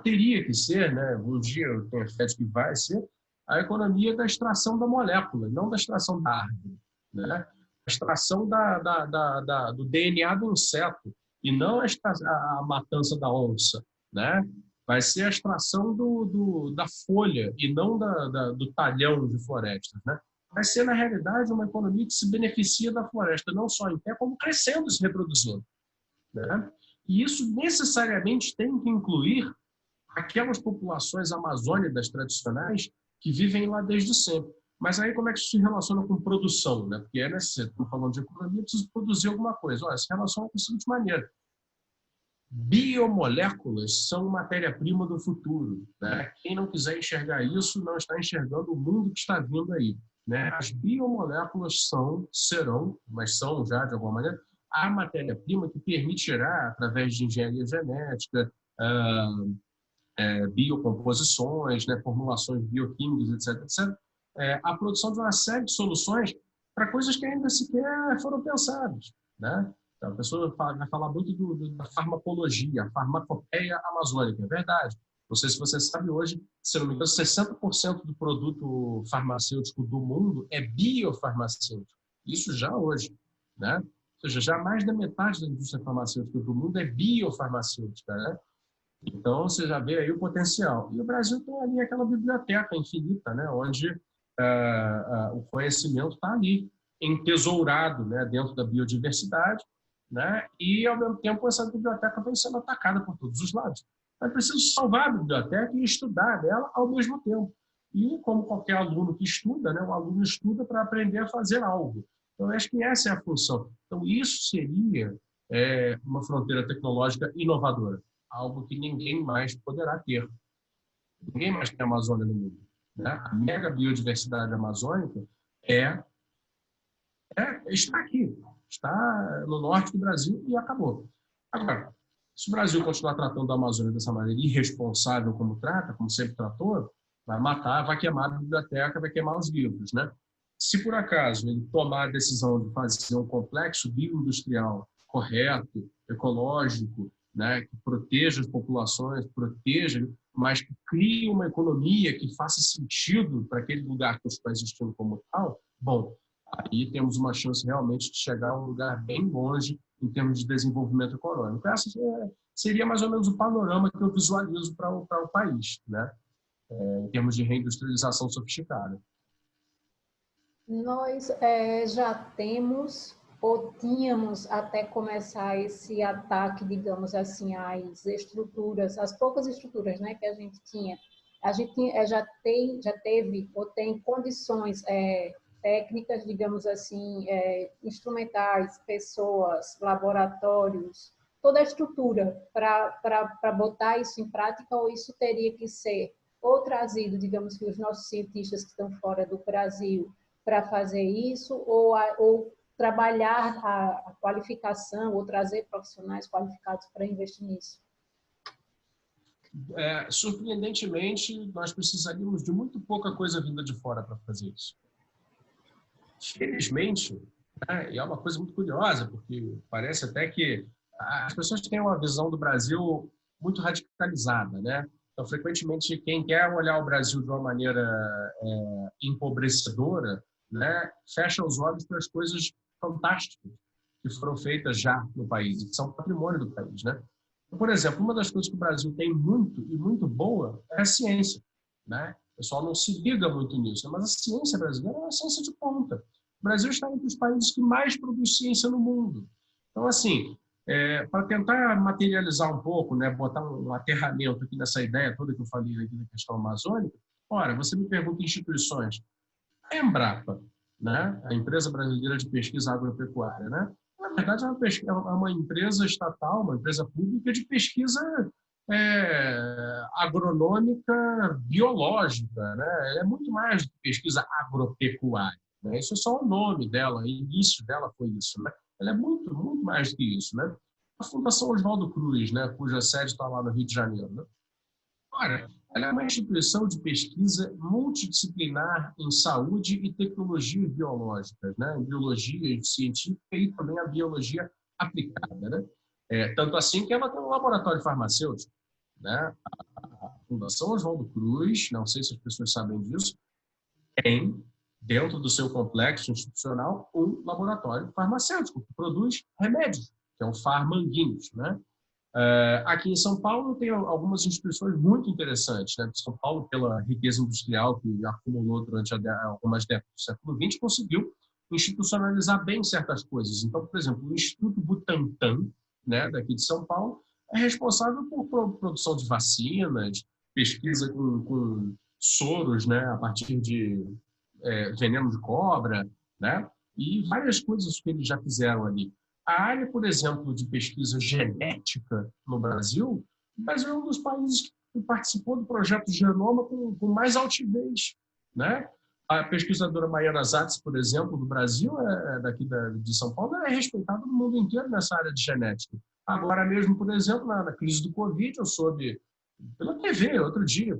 teria que ser, né, um dia eu tenho fé de que vai ser, a economia da extração da molécula, não da extração da árvore, né? A extração do DNA do inseto, e não a matança da onça, né? Vai ser a extração da folha e não do talhão de florestas, né? Vai ser, na realidade, uma economia que se beneficia da floresta, não só em pé, como crescendo e se reproduzindo, né? E isso necessariamente tem que incluir aquelas populações amazônicas tradicionais que vivem lá desde sempre. Mas aí como é que isso se relaciona com produção, né? Porque estamos falando de economia, preciso produzir alguma coisa. Olha, se relaciona da seguinte maneira: biomoléculas são matéria-prima do futuro, né? Quem não quiser enxergar isso não está enxergando o mundo que está vindo aí, né? As biomoléculas serão, mas são já de alguma maneira, a matéria-prima que permitirá, através de engenharia genética, biocomposições, né, formulações bioquímicas, etc., etc., a produção de uma série de soluções para coisas que ainda sequer foram pensadas, né? Então, a pessoa vai falar muito da farmacologia, a farmacopeia amazônica, é verdade. Não sei se você sabe hoje, se não me engano, 60% do produto farmacêutico do mundo é biofarmacêutico. Isso já hoje, né? Ou seja, já mais da metade da indústria farmacêutica do mundo é biofarmacêutica, né? Então, você já vê aí o potencial. E o Brasil tem ali aquela biblioteca infinita, né, onde o conhecimento está ali, entesourado, né, dentro da biodiversidade, né, e, ao mesmo tempo, essa biblioteca vem sendo atacada por todos os lados. É preciso salvar a biblioteca e estudar dela ao mesmo tempo. E, como qualquer aluno que estuda, né, o aluno estuda para aprender a fazer algo. Então, eu acho que essa é a função. Então, isso seria uma fronteira tecnológica inovadora, algo que ninguém mais poderá ter. Ninguém mais tem Amazônia no mundo, né? A mega biodiversidade amazônica está aqui, está no norte do Brasil e acabou. Agora, se o Brasil continuar tratando a Amazônia dessa maneira irresponsável como trata, como sempre tratou, vai matar, vai queimar a biblioteca, vai queimar os livros, né? Se por acaso ele tomar a decisão de fazer um complexo bioindustrial correto, ecológico, né, que proteja as populações, proteja, mas que crie uma economia que faça sentido para aquele lugar que está existindo como tal, bom, aí temos uma chance realmente de chegar a um lugar bem longe em termos de desenvolvimento econômico. Essa seria mais ou menos o panorama que eu visualizo para o país, né, em termos de reindustrialização sofisticada. Nós já temos ou tínhamos até começar esse ataque, digamos assim, às estruturas, às poucas estruturas, né, que a gente tinha. A gente já teve ou tem condições técnicas, digamos assim, instrumentais, pessoas, laboratórios, toda a estrutura para botar isso em prática, ou isso teria que ser ou trazido, digamos que os nossos cientistas que estão fora do Brasil para fazer isso, ou trabalhar a qualificação, ou trazer profissionais qualificados para investir nisso? surpreendentemente, nós precisaríamos de muito pouca coisa vinda de fora para fazer isso. Felizmente, né, e é uma coisa muito curiosa, porque parece até que as pessoas têm uma visão do Brasil muito radicalizada, né? Então, frequentemente, quem quer olhar o Brasil de uma maneira empobrecedora, né, fecha os olhos para as coisas fantásticas que foram feitas já no país, e que são patrimônio do país, né? Por exemplo, uma das coisas que o Brasil tem muito e muito boa é a ciência, né? O pessoal não se liga muito nisso, mas a ciência brasileira é uma ciência de ponta. O Brasil está entre os países que mais produz ciência no mundo. Então, assim, para tentar materializar um pouco, né, botar um aterramento aqui nessa ideia toda que eu falei aqui da questão amazônica, ora, você me pergunta instituições. A Embrapa, né, a Empresa Brasileira de Pesquisa Agropecuária, né, na verdade é uma empresa estatal, uma empresa pública de pesquisa agronômica biológica, né? É muito mais do que pesquisa agropecuária, né? Isso é só o nome dela, o início dela foi isso, né? Ela é muito, muito mais do que isso, né? A Fundação Oswaldo Cruz, né, cuja sede está lá no Rio de Janeiro, né? Ora, ela é uma instituição de pesquisa multidisciplinar em saúde e tecnologias biológicas, né? Em biologia científica e também a biologia aplicada, né? Tanto assim que ela tem um laboratório farmacêutico, né? A Fundação Oswaldo Cruz, não sei se as pessoas sabem disso, tem dentro do seu complexo institucional um laboratório farmacêutico que produz remédios, que é o Pharmanguinhos, né? Aqui em São Paulo tem algumas instituições muito interessantes, né? São Paulo, pela riqueza industrial que acumulou durante algumas décadas do século XX, conseguiu institucionalizar bem certas coisas. Então, por exemplo, o Instituto Butantan, né, daqui de São Paulo, é responsável por produção de vacinas, pesquisa com soros, né, a partir de veneno de cobra, né, e várias coisas que eles já fizeram ali. A área, por exemplo, de pesquisa genética no Brasil, o Brasil é um dos países que participou do projeto Genoma com mais altivez, né? A pesquisadora Maiana Zatz, por exemplo, do Brasil, daqui de São Paulo, é respeitada no mundo inteiro nessa área de genética. Agora mesmo, por exemplo, na crise do Covid, eu soube pela TV, outro dia,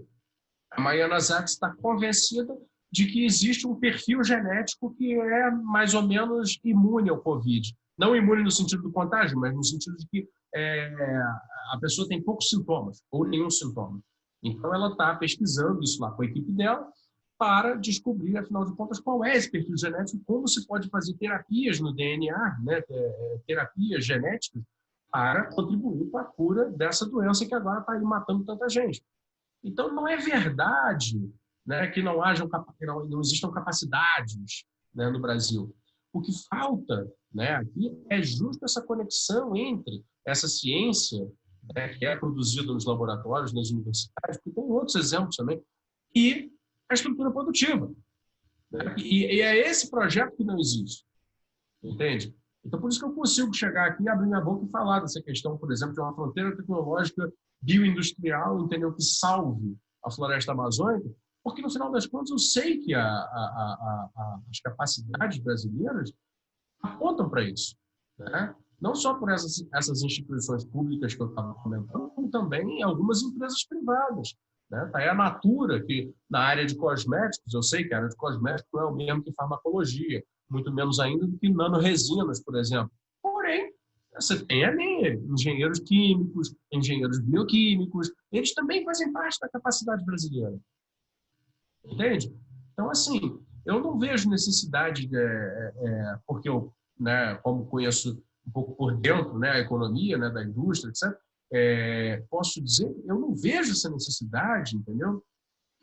a Maiana Zatz está convencida de que existe um perfil genético que é mais ou menos imune ao Covid. Não imune no sentido do contágio, mas no sentido de que a pessoa tem poucos sintomas, ou nenhum sintoma. Então, ela está pesquisando isso lá com a equipe dela para descobrir, afinal de contas, qual é esse perfil genético, como se pode fazer terapias no DNA, né, terapias genéticas, para contribuir para a cura dessa doença que agora está aí matando tanta gente. Então, não é verdade, né, que não existam capacidades, né, no Brasil. O que falta, né, aqui é justo essa conexão entre essa ciência, né, que é produzida nos laboratórios, nas universidades, porque tem outros exemplos também, e a estrutura produtiva. Né? E é esse projeto que não existe. Entende? Então, por isso que eu consigo chegar aqui, abrir minha boca e falar dessa questão, por exemplo, de uma fronteira tecnológica bioindustrial, entendeu? Que salve a floresta amazônica, porque, no final das contas, eu sei que as capacidades brasileiras apontam para isso, né? Não só por essas instituições públicas que eu estava comentando, como também algumas empresas privadas. Né? Tá aí a Natura, que na área de cosméticos, eu sei que a área de cosméticos não é o mesmo que farmacologia, muito menos ainda do que nanoresinas, por exemplo. Porém, você tem ali engenheiros químicos, engenheiros bioquímicos, eles também fazem parte da capacidade brasileira. Entende? Então, assim, eu não vejo necessidade, porque eu, né, como conheço um pouco por dentro, né, a economia, né, da indústria, etc., posso dizer, eu não vejo essa necessidade, entendeu?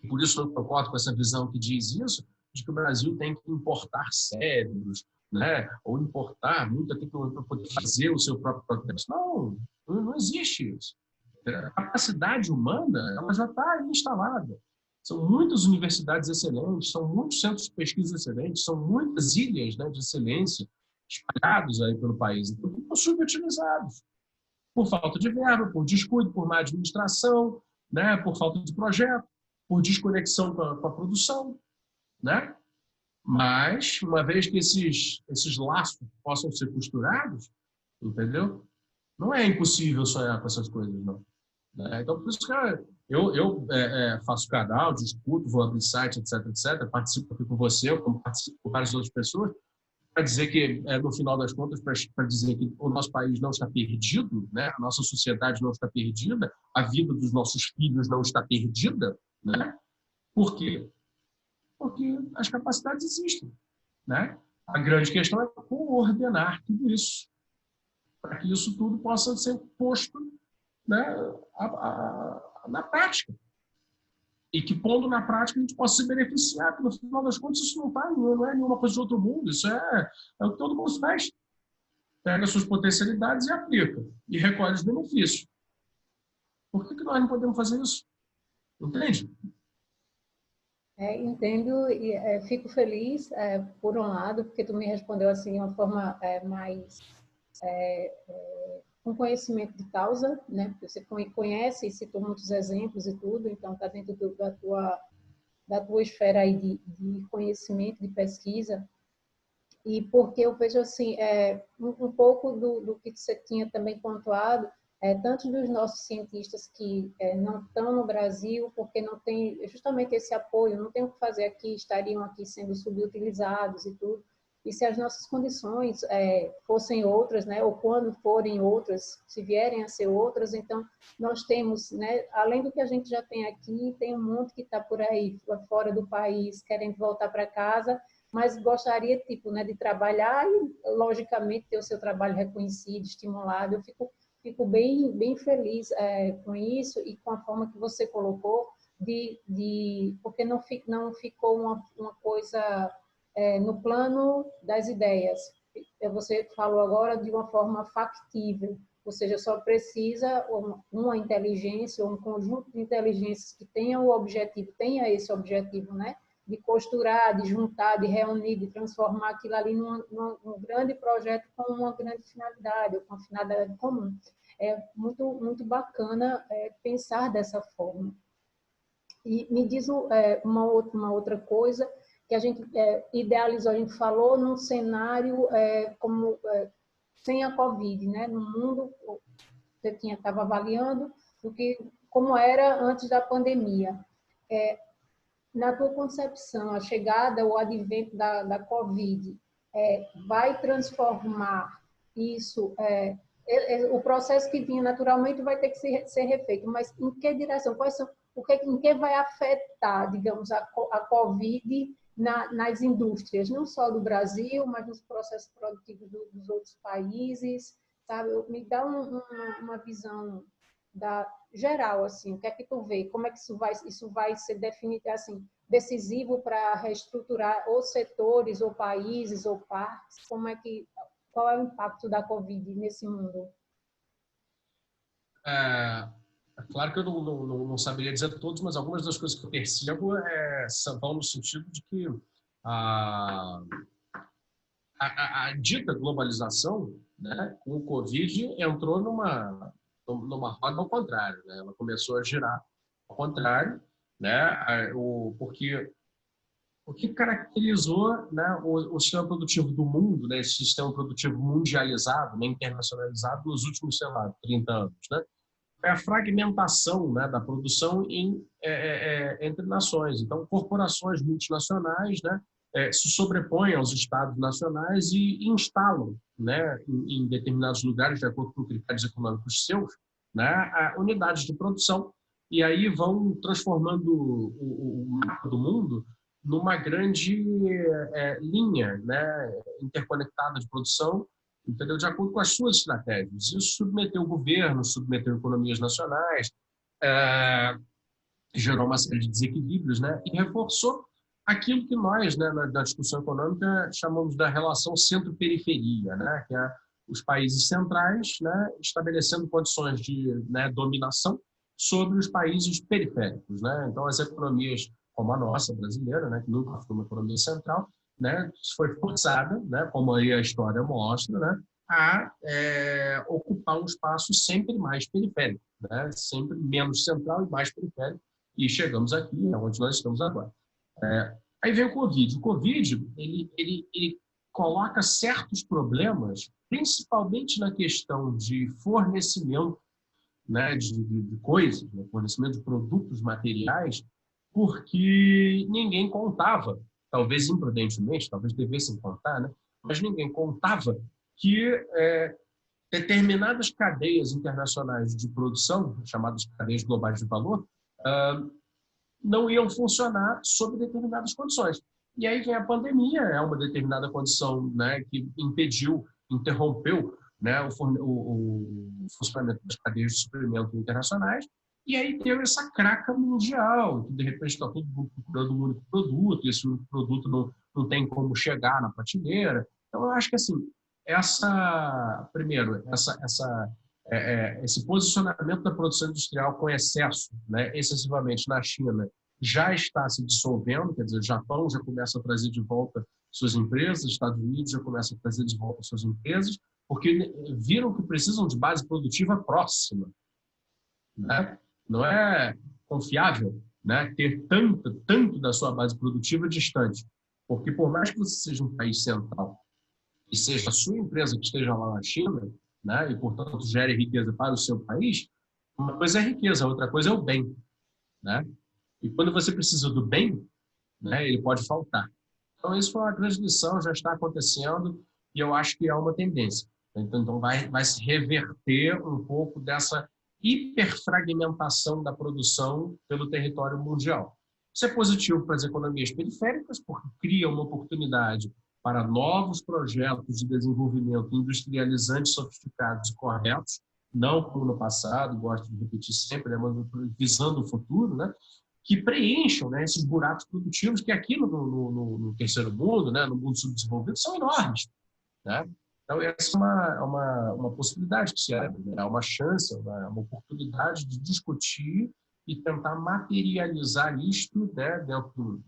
E por isso eu concordo com essa visão que diz isso, de que o Brasil tem que importar cérebros, né, ou importar muita tecnologia para poder fazer o seu próprio processo. Não existe isso. A capacidade humana, ela já está instalada. São muitas universidades excelentes, são muitos centros de pesquisa excelentes, são muitas ilhas, né, de excelência espalhados aí pelo país, então ficam subutilizados por falta de verba, por descuido, por má administração, né, por falta de projeto, por desconexão com a produção, né? Mas uma vez que esses laços possam ser costurados, entendeu? Não é impossível sonhar com essas coisas, não. né? Então, por isso que eu faço canal, discuto, vou abrir site, etc, etc, participo aqui com você, como participo com várias outras pessoas, para dizer que, no final das contas, para dizer que o nosso país não está perdido, né? A nossa sociedade não está perdida, a vida dos nossos filhos não está perdida, né? Por quê? Porque as capacidades existem, né? A grande questão é coordenar tudo isso, para que isso tudo possa ser posto, né, na prática. E que, pondo na prática, a gente possa se beneficiar, porque, no final das contas, isso não é nenhuma coisa de outro mundo, isso é o que todo mundo faz. Pega suas potencialidades e aplica, e recolhe os benefícios. Por que nós não podemos fazer isso? Entende? Entendo e fico feliz, por um lado, porque tu me respondeu assim de uma forma mais com conhecimento de causa, né? Você conhece e citou muitos exemplos e tudo, então está dentro da tua esfera aí de conhecimento, de pesquisa. E porque eu vejo assim, um pouco do que você tinha também pontuado, tanto dos nossos cientistas que não estão no Brasil, porque não tem justamente esse apoio, não tem o que fazer aqui, estariam aqui sendo subutilizados e tudo. E se as nossas condições fossem outras, né, ou quando forem outras, se vierem a ser outras, então nós temos, né, além do que a gente já tem aqui, tem um monte que está por aí, fora do país, querendo voltar para casa, mas gostaria, tipo, né, de trabalhar e, logicamente, ter o seu trabalho reconhecido, estimulado. Eu fico bem feliz com isso e com a forma que você colocou, porque não ficou uma coisa no plano das ideias. Você falou agora de uma forma factível, ou seja, só precisa uma inteligência ou um conjunto de inteligências que tenha esse objetivo, né? De costurar, de juntar, de reunir, de transformar aquilo ali num grande projeto com uma grande finalidade, ou com uma finalidade comum. É muito bacana pensar dessa forma. E me diz uma outra coisa que a gente idealizou, a gente falou num cenário como sem a Covid, né? No mundo, você estava avaliando como era antes da pandemia. Na tua concepção, a chegada ou o advento da Covid vai transformar isso? O processo que vinha naturalmente vai ter que ser refeito, mas em que direção? Em que vai afetar, digamos, a Covid nas indústrias, não só do Brasil, mas nos processos produtivos dos outros países, sabe? Me dá uma visão geral, assim, o que é que tu vê? Como é que isso vai ser definido, assim, decisivo para reestruturar os setores, ou países, ou partes? Qual é o impacto da Covid nesse mundo? É claro que eu não saberia dizer todos, mas algumas das coisas que eu percebo vão no sentido de que a, a dita globalização, né, com o Covid, entrou numa roda ao contrário, né? Ela começou a girar ao contrário, né? Porque o que caracterizou, né, o sistema produtivo do mundo, né, esse sistema produtivo mundializado, né, internacionalizado, nos últimos, sei lá, 30 anos, né? É a fragmentação, né, da produção entre nações. Então, corporações multinacionais, né, se sobrepõem aos estados nacionais e instalam, né, em determinados lugares, de acordo com critérios econômicos seus, né, unidades de produção, e aí vão transformando o mapa do mundo numa grande linha, né, interconectada de produção, entendeu? De acordo com as suas estratégias. Isso submeteu o governo, submeteu economias nacionais, gerou uma série de desequilíbrios, né? E reforçou aquilo que nós, né, na discussão econômica, chamamos da relação centro-periferia, né? Que é os países centrais, né, estabelecendo condições de, né, dominação sobre os países periféricos, né? Então, as economias como a nossa brasileira, né, que nunca foi uma economia central, né, foi forçada, né, como aí a história mostra, né, a ocupar um espaço sempre mais periférico, né, sempre menos central e mais periférico, e chegamos aqui, onde nós estamos agora. Aí vem o Covid. O Covid, ele coloca certos problemas, principalmente na questão de fornecimento né, de coisas, né, fornecimento de produtos materiais, porque ninguém contava, talvez imprudentemente, talvez devessem contar, né, mas ninguém contava que determinadas cadeias internacionais de produção, chamadas cadeias globais de valor, não iam funcionar sob determinadas condições. E aí vem a pandemia, é uma determinada condição, né, que impediu, interrompeu, né, o funcionamento das cadeias de suprimento internacionais, e aí deu essa craca mundial, que de repente está todo mundo procurando um único produto, e esse único produto não tem como chegar na prateleira. Então, eu acho que, assim, primeiro, esse posicionamento da produção industrial com excesso, né, excessivamente na China, já está se dissolvendo, quer dizer, o Japão já começa a trazer de volta suas empresas, os Estados Unidos já começa a trazer de volta suas empresas, porque viram que precisam de base produtiva próxima, né? Não é confiável, né, ter tanto da sua base produtiva distante, porque por mais que você seja um país central e seja a sua empresa que esteja lá na China, né, e portanto gere riqueza para o seu país, uma coisa é riqueza, outra coisa é o bem, né? E quando você precisa do bem, né, ele pode faltar. Então, isso foi uma grande lição, já está acontecendo e eu acho que é uma tendência. Então vai se reverter um pouco dessa hiperfragmentação da produção pelo território mundial. Isso é positivo para as economias periféricas, porque cria uma oportunidade para novos projetos de desenvolvimento industrializantes, sofisticados e corretos, não como no passado, gosto de repetir sempre, mas visando o futuro, né? Que preencham, né, esses buracos produtivos que aqui no terceiro mundo, né, no mundo subdesenvolvido, são enormes, né? Então, essa é uma possibilidade que se abre, né? É uma chance, uma oportunidade de discutir e tentar materializar isto, né, dentro do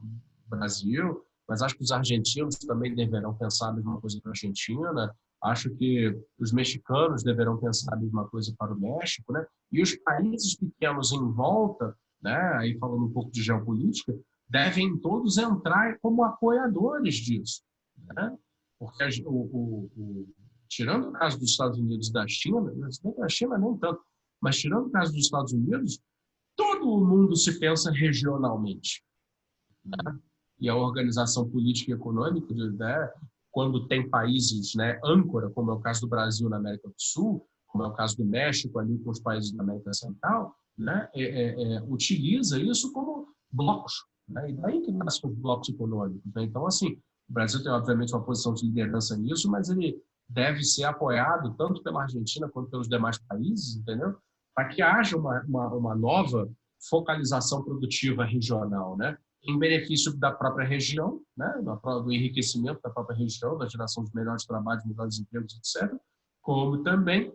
Brasil, mas acho que os argentinos também deverão pensar a mesma coisa para a Argentina, acho que os mexicanos deverão pensar a mesma coisa para o México, né? E os países pequenos em volta, né, aí falando um pouco de geopolítica, devem todos entrar como apoiadores disso, né? Porque tirando o caso dos Estados Unidos e da China, a China nem tanto, mas tirando o caso dos Estados Unidos, todo o mundo se pensa regionalmente, né? E a organização política e econômica, né, quando tem países, né, âncora, como é o caso do Brasil na América do Sul, como é o caso do México ali com os países da América Central, né, utiliza isso como blocos, né? E daí que nascem os blocos econômicos, né? Então, assim, o Brasil tem, obviamente, uma posição de liderança nisso, mas ele deve ser apoiado tanto pela Argentina quanto pelos demais países, entendeu? Para que haja uma nova focalização produtiva regional, né? Em benefício da própria região, né? Do enriquecimento da própria região, da geração de melhores trabalhos, melhores empregos, etc., como também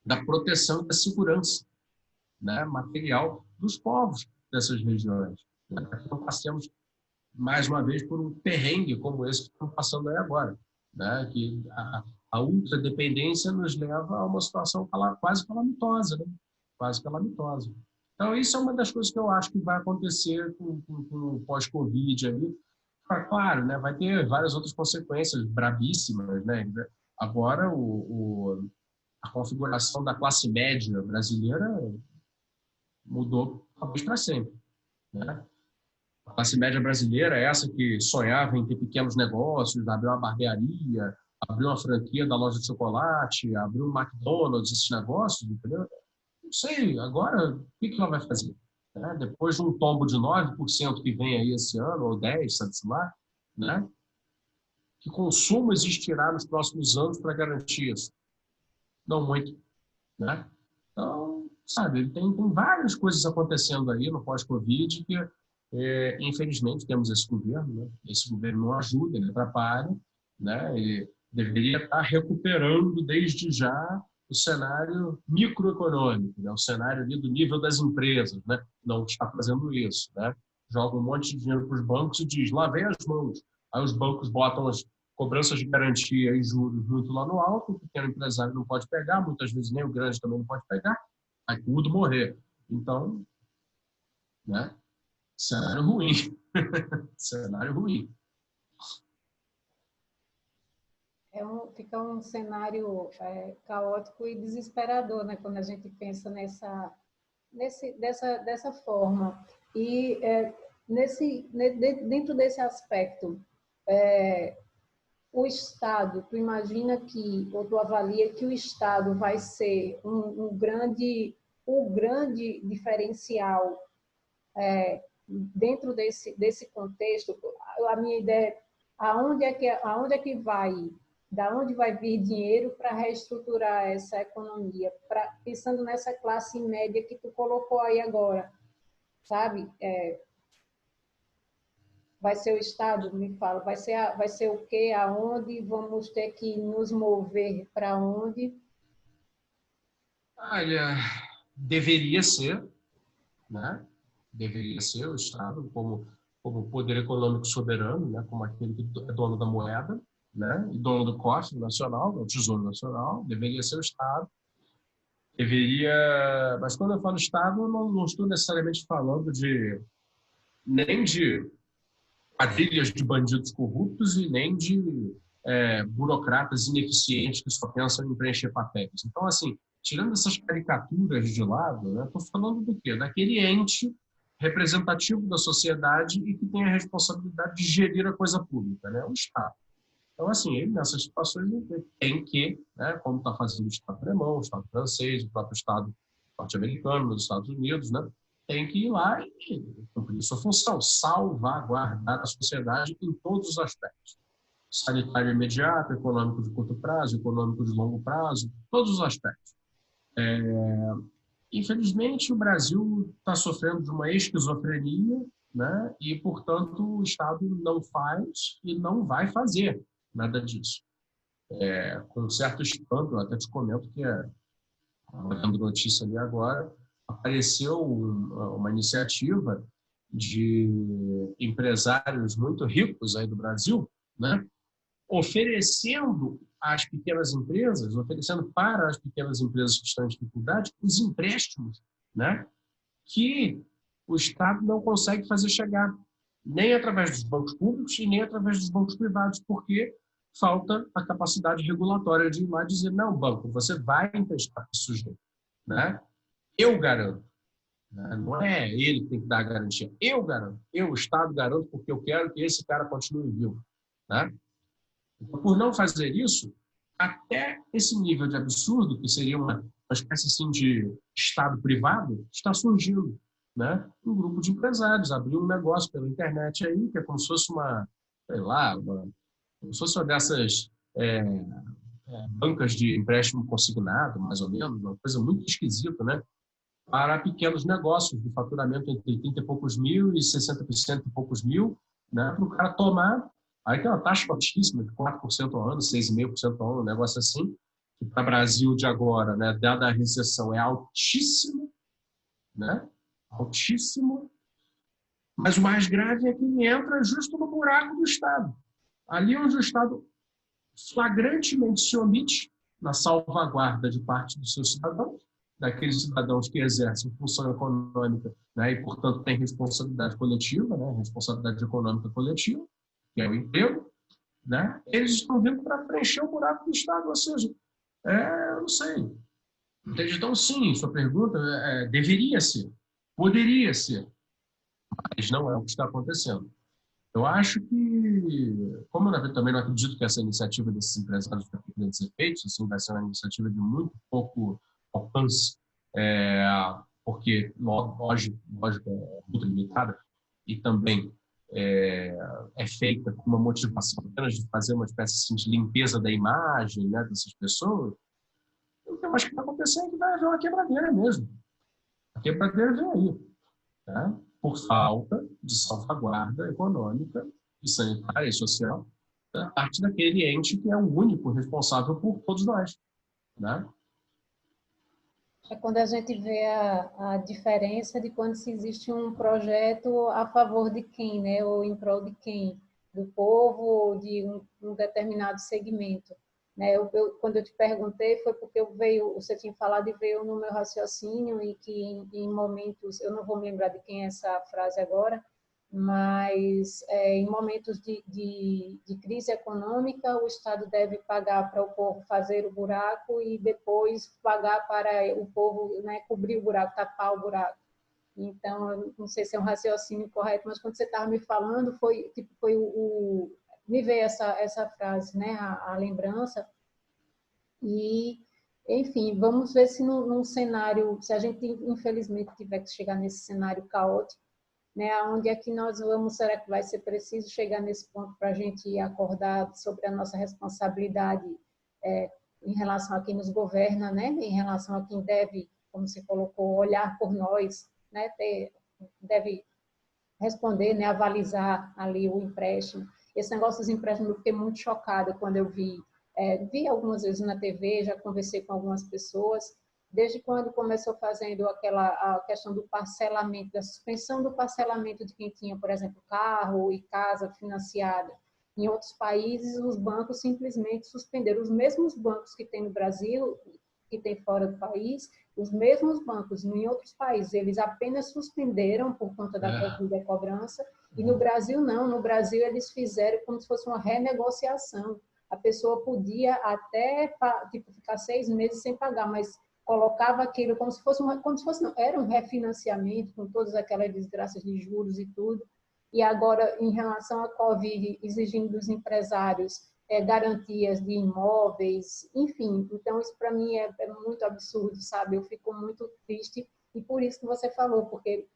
da proteção e da segurança, né, material dos povos dessas regiões. Então, passamos, mais uma vez, por um perrengue como esse que estamos passando aí agora, né? Que a ultradependência nos leva a uma situação quase calamitosa, né? Quase calamitosa. Então, isso é uma das coisas que eu acho que vai acontecer com o pós-Covid ali. Claro, né, vai ter várias outras consequências bravíssimas, né? Agora, a configuração da classe média brasileira mudou talvez para sempre, né? A classe média brasileira é essa que sonhava em ter pequenos negócios, abrir uma barbearia, abrir uma franquia da loja de chocolate, abrir um McDonald's, esses negócios, entendeu? Não sei, agora o que ela vai fazer? Né? Depois de um tombo de 9% que vem aí esse ano, ou 10%, sabe-se lá, né? Que consumo existirá nos próximos anos para garantir isso? Não muito, né? Então, sabe, tem várias coisas acontecendo aí no pós-Covid que, infelizmente, temos esse governo, né? Esse governo não ajuda, ele atrapalha, né? Ele deveria estar recuperando desde já o cenário microeconômico, né? O cenário ali do nível das empresas, né? Não está fazendo isso, né? Joga um monte de dinheiro para os bancos e diz, lavem as mãos. Aí os bancos botam as cobranças de garantia e juros muito lá no alto, o pequeno empresário não pode pegar, muitas vezes nem o grande também não pode pegar, vai tudo morrer. Então, né? Cenário ruim. Cenário ruim. Fica um cenário caótico e desesperador, né, quando a gente pensa dessa forma. E dentro desse aspecto, o Estado, tu imagina que, ou tu avalia que o Estado vai ser o grande diferencial dentro desse contexto? A minha ideia é aonde é que vai, da onde vai vir dinheiro para reestruturar essa economia, pensando nessa classe média que tu colocou aí agora, sabe? Vai ser o Estado, me fala, vai ser o quê? Aonde vamos ter que nos mover para onde? Olha, deveria ser, né? Deveria ser o Estado como poder econômico soberano, né? Como aquele que é dono da moeda, né? E dono do cofre nacional, do Tesouro Nacional, deveria ser o Estado. Deveria, mas quando eu falo Estado, eu não estou necessariamente falando nem de quadrilhas de bandidos corruptos e nem de burocratas ineficientes que só pensam em preencher papéis. Então, assim, tirando essas caricaturas de lado, né, estou falando do quê? Daquele ente representativo da sociedade e que tem a responsabilidade de gerir a coisa pública, né, o Estado. Então, assim, ele nessas situações tem que, né, como está fazendo o Estado alemão, o Estado francês, o próprio Estado norte-americano, nos Estados Unidos, né, tem que ir lá e cumprir sua função, salvaguardar a sociedade em todos os aspectos. Sanitário imediato, econômico de curto prazo, econômico de longo prazo, todos os aspectos. Infelizmente, o Brasil está sofrendo de uma esquizofrenia, né? E, portanto, o Estado não faz e não vai fazer nada disso. Com um certo espanto, eu até te comento que, olhando notícia ali agora, apareceu uma iniciativa de empresários muito ricos aí do Brasil, né? Oferecendo às pequenas empresas, oferecendo para as pequenas empresas que estão em dificuldade, os empréstimos, né? Que o Estado não consegue fazer chegar, nem através dos bancos públicos e nem através dos bancos privados, porque falta a capacidade regulatória de ir lá dizer, não, banco, você vai emprestar esse sujeito, né? Eu garanto. Né? Não é ele que tem que dar a garantia. Eu garanto. Eu, o Estado, garanto porque eu quero que esse cara continue vivo. Né? Então, por não fazer isso, até esse nível de absurdo, que seria uma espécie assim, de Estado privado, está surgindo. Né? Um grupo de empresários abriu um negócio pela internet aí, que é como se fosse uma, sei lá, como se fosse uma dessas bancas de empréstimo consignado, mais ou menos, uma coisa muito esquisita, né? Para pequenos negócios de faturamento entre 30 e poucos mil e 60% e poucos mil, né, para o cara tomar. Aí tem uma taxa altíssima, de 4% ao ano, 6,5% ao ano, um negócio assim, que para o Brasil de agora, né, dada a recessão, é altíssimo, né? Altíssimo. Mas o mais grave é que ele entra justo no buraco do Estado. Ali onde o Estado flagrantemente se omite na salvaguarda de parte dos seus cidadãos, daqueles cidadãos que exercem função econômica, né, e, portanto, têm responsabilidade coletiva, né, responsabilidade econômica coletiva, que é o emprego, né, eles estão vindo para preencher o buraco do Estado. Ou seja, eu não sei. Então, sim, sua pergunta deveria ser, poderia ser, mas não é o que está acontecendo. Eu acho que, como eu também não acredito que essa iniciativa desses empresários para grandes efeitos, assim, vai ser uma iniciativa de muito pouco alcance, porque, lógico, é muito limitada, e também feita com uma motivação apenas de fazer uma espécie assim, de limpeza da imagem, né, dessas pessoas. O que eu acho que vai acontecer é que vai haver uma quebradeira mesmo. A quebradeira vem aí, né? Por falta de salvaguarda econômica e sanitária e social da parte daquele ente que é o único responsável por todos nós. Né? É quando a gente vê a diferença de quando se existe um projeto a favor de quem, né? Ou em prol de quem? Do povo ou de um determinado segmento. Né? Quando eu te perguntei foi porque você tinha falado e veio no meu raciocínio e que em momentos, eu não vou me lembrar de quem é essa frase agora, mas em momentos de crise econômica, o Estado deve pagar para o povo fazer o buraco e depois pagar para o povo, né, cobrir o buraco, tapar o buraco. Então, eu não sei se é um raciocínio correto, mas quando você estava me falando, foi, tipo, me veio essa frase, né, a lembrança. E, enfim, vamos ver se num cenário, se a gente infelizmente tiver que chegar nesse cenário caótico, né, onde é que nós vamos, será que vai ser preciso chegar nesse ponto para a gente acordar sobre a nossa responsabilidade em relação a quem nos governa, né, em relação a quem deve, como você colocou, olhar por nós, né, deve responder, né, avalizar ali o empréstimo. Esse negócio dos empréstimos, eu fiquei muito chocada quando eu vi. Vi algumas vezes na TV, já conversei com algumas pessoas, desde quando começou fazendo a questão do parcelamento, da suspensão do parcelamento de quem tinha, por exemplo, carro e casa financiada. Em outros países, os bancos simplesmente suspenderam. Os mesmos bancos que tem no Brasil, que tem fora do país, os mesmos bancos em outros países, eles apenas suspenderam por conta da cobrança, e no Brasil não. No Brasil, eles fizeram como se fosse uma renegociação. A pessoa podia até tipo, ficar 6 meses sem pagar, mas colocava aquilo como se fosse não, era um refinanciamento com todas aquelas desgraças de juros e tudo. E agora, em relação à Covid, exigindo dos empresários garantias de imóveis, enfim. Então, isso para mim é muito absurdo, sabe? Eu fico muito triste, e por isso que você falou, porque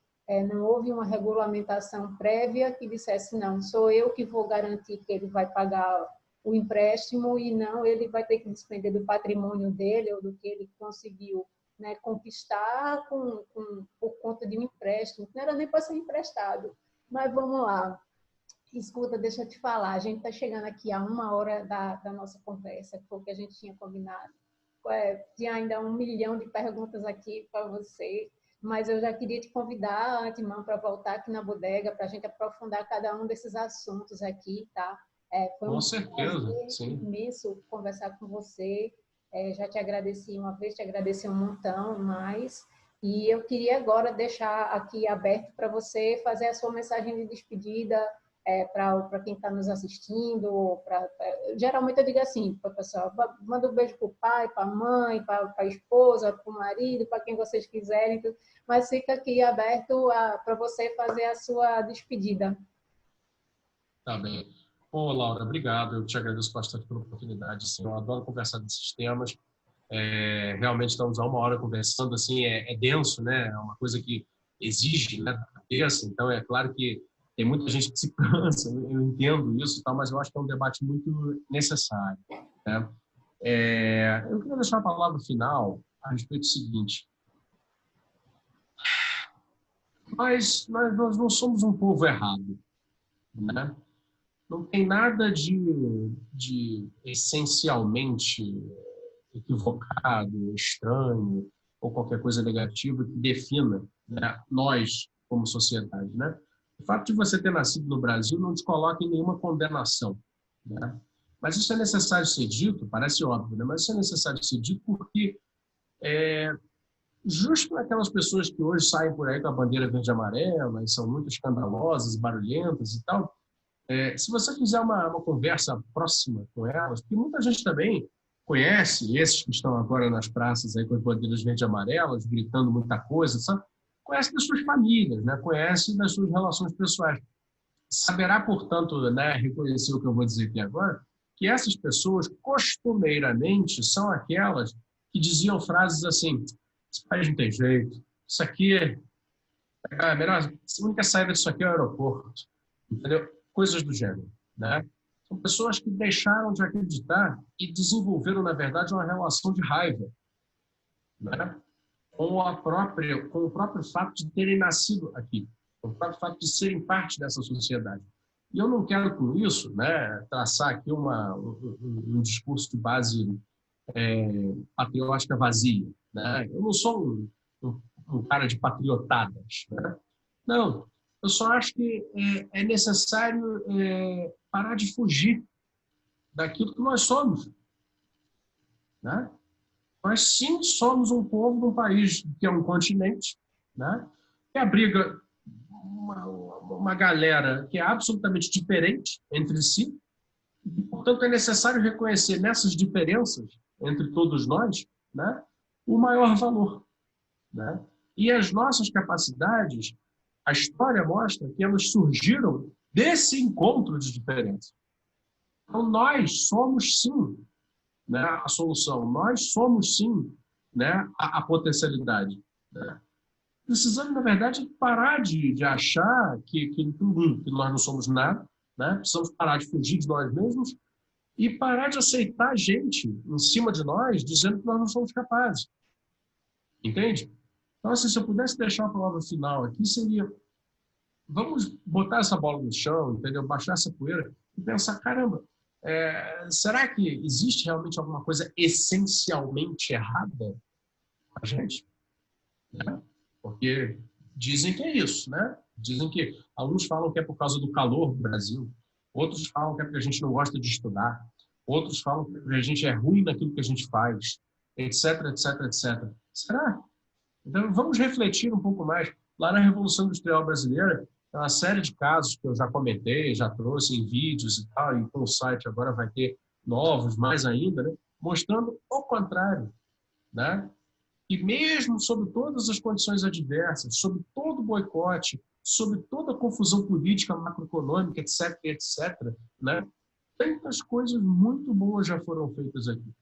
não houve uma regulamentação prévia que dissesse, não, sou eu que vou garantir que ele vai pagar o empréstimo e não ele vai ter que despender do patrimônio dele ou do que ele conseguiu, né, conquistar por conta de um empréstimo. Não era nem para ser emprestado. Mas vamos lá. Escuta, deixa eu te falar. A gente está chegando aqui a 1 hora da nossa conversa, que foi o que a gente tinha combinado. Tinha ainda 1 milhão de perguntas aqui para você, mas eu já queria te convidar, antemão, para voltar aqui na bodega, para a gente aprofundar cada um desses assuntos aqui, tá? Foi Com um certeza, prazer sim. imenso conversar com você. Já te agradeci uma vez, te agradeci um montão mais. E eu queria agora deixar aqui aberto para você fazer a sua mensagem de despedida para quem está nos assistindo. Geralmente eu digo assim para o pessoal: manda um beijo para o pai, para a mãe, para a esposa, para o marido, para quem vocês quiserem, mas fica aqui aberto para você fazer a sua despedida. Tá bem. Ô, Laura, obrigado. Eu te agradeço bastante pela oportunidade. Assim, eu adoro conversar desses temas. Realmente estamos há 1 hora conversando. Assim, é denso, né? É uma coisa que exige, né, da cabeça. Então, é claro que tem muita gente que se cansa. Eu entendo isso, tal, mas eu acho que é um debate muito necessário, né? Eu queria deixar uma palavra final a respeito do seguinte: nós não somos um povo errado, né? Não tem nada de essencialmente equivocado, estranho ou qualquer coisa negativa que defina, né, nós como sociedade, né? O fato de você ter nascido no Brasil não te coloca em nenhuma condenação, né? Mas isso é necessário ser dito, parece óbvio, né? Mas isso é necessário ser dito porque justo para aquelas pessoas que hoje saem por aí com a bandeira verde e amarela e são muito escandalosas, barulhentas e tal, se você fizer uma conversa próxima com elas, porque muita gente também conhece esses que estão agora nas praças aí com as bandeiras verde e amarelas, gritando muita coisa, sabe? Conhece das suas famílias, né? Conhece das suas relações pessoais. Saberá, portanto, né, reconhecer o que eu vou dizer aqui agora, que essas pessoas, costumeiramente, são aquelas que diziam frases assim: esse país não tem jeito, isso aqui melhor, a única saída disso aqui é o aeroporto, entendeu? Coisas do gênero, né? São pessoas que deixaram de acreditar e desenvolveram, na verdade, uma relação de raiva, né? Com o próprio fato de terem nascido aqui, com o próprio fato de serem parte dessa sociedade. E eu não quero, com isso, né, traçar aqui um discurso de base patriótica vazia, né? Eu não sou um cara de patriotadas, né? Não, eu só acho que é necessário parar de fugir daquilo que nós somos, né? Nós sim somos um povo de um país que é um continente, né? Que abriga uma galera que é absolutamente diferente entre si, e, portanto, é necessário reconhecer nessas diferenças entre todos nós, né, o maior valor, né? E as nossas capacidades, a história mostra que elas surgiram desse encontro de diferenças. Então, nós somos, sim, né, a solução, nós somos, sim, né, a potencialidade. Né? Precisamos, na verdade, parar de achar que nós não somos nada, né? Precisamos parar de fugir de nós mesmos e parar de aceitar gente em cima de nós dizendo que nós não somos capazes. Entende? Então, assim, se eu pudesse deixar uma palavra final aqui, seria: vamos botar essa bola no chão, entendeu? Baixar essa poeira e pensar, caramba, será que existe realmente alguma coisa essencialmente errada com a gente? Né? Porque dizem que é isso, né? Dizem que alguns falam que é por causa do calor do Brasil, outros falam que é porque a gente não gosta de estudar, outros falam que a gente é ruim naquilo que a gente faz, etc, etc, etc. Será? Então, vamos refletir um pouco mais. Lá na Revolução Industrial Brasileira, tem uma série de casos que eu já comentei, já trouxe em vídeos e tal, e com o site agora vai ter novos, mais ainda, né? Mostrando o contrário, né? E mesmo sob todas as condições adversas, sob todo o boicote, sob toda a confusão política, macroeconômica, etc., etc., né? Tantas coisas muito boas já foram feitas aqui.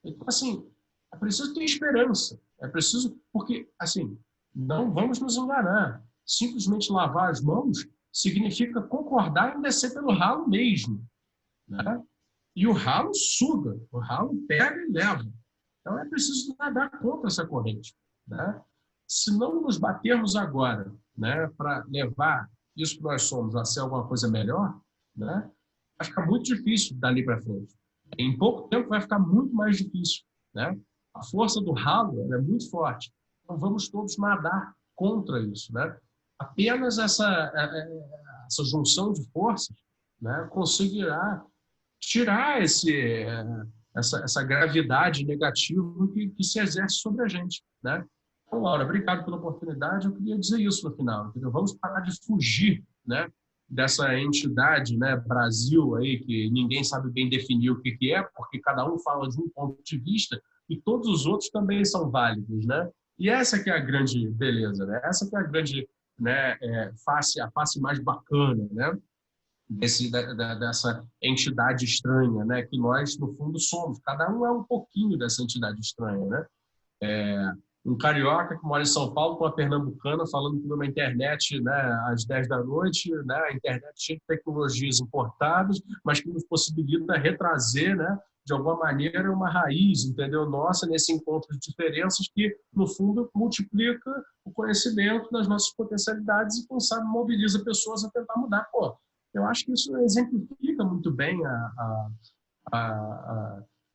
Então, assim, é preciso ter esperança. É preciso, porque, assim, não vamos nos enganar. Simplesmente lavar as mãos significa concordar em descer pelo ralo mesmo, né? E o ralo suga, o ralo pega e leva. Então, é preciso nadar contra essa corrente, né? Se não nos batermos agora, né, para levar isso que nós somos a ser alguma coisa melhor, né, vai ficar muito difícil dali para frente. Em pouco tempo vai ficar muito mais difícil, né? A força do ralo é muito forte. Então vamos todos nadar contra isso, né? Apenas essa junção de forças, né, conseguirá tirar essa gravidade negativa que se exerce sobre a gente, né? Então, Laura, obrigado pela oportunidade. Eu queria dizer isso no final, entendeu? Vamos parar de fugir, né, dessa entidade, né, Brasil aí, que ninguém sabe bem definir o que é, porque cada um fala de um ponto de vista e todos os outros também são válidos, né? E essa que é a grande beleza, né? Essa que é a grande, né, a face mais bacana, né? Dessa entidade estranha, né? Que nós, no fundo, somos. Cada um é um pouquinho dessa entidade estranha, né? Um carioca que mora em São Paulo com uma pernambucana falando por uma internet, né, às 10 da noite, né, a internet cheia de tecnologias importadas, mas que nos possibilita retrazer, né, de alguma maneira, uma raiz, entendeu? Nossa, nesse encontro de diferenças que, no fundo, multiplica o conhecimento das nossas potencialidades e, quem sabe, mobiliza pessoas a tentar mudar. Pô, eu acho que isso exemplifica muito bem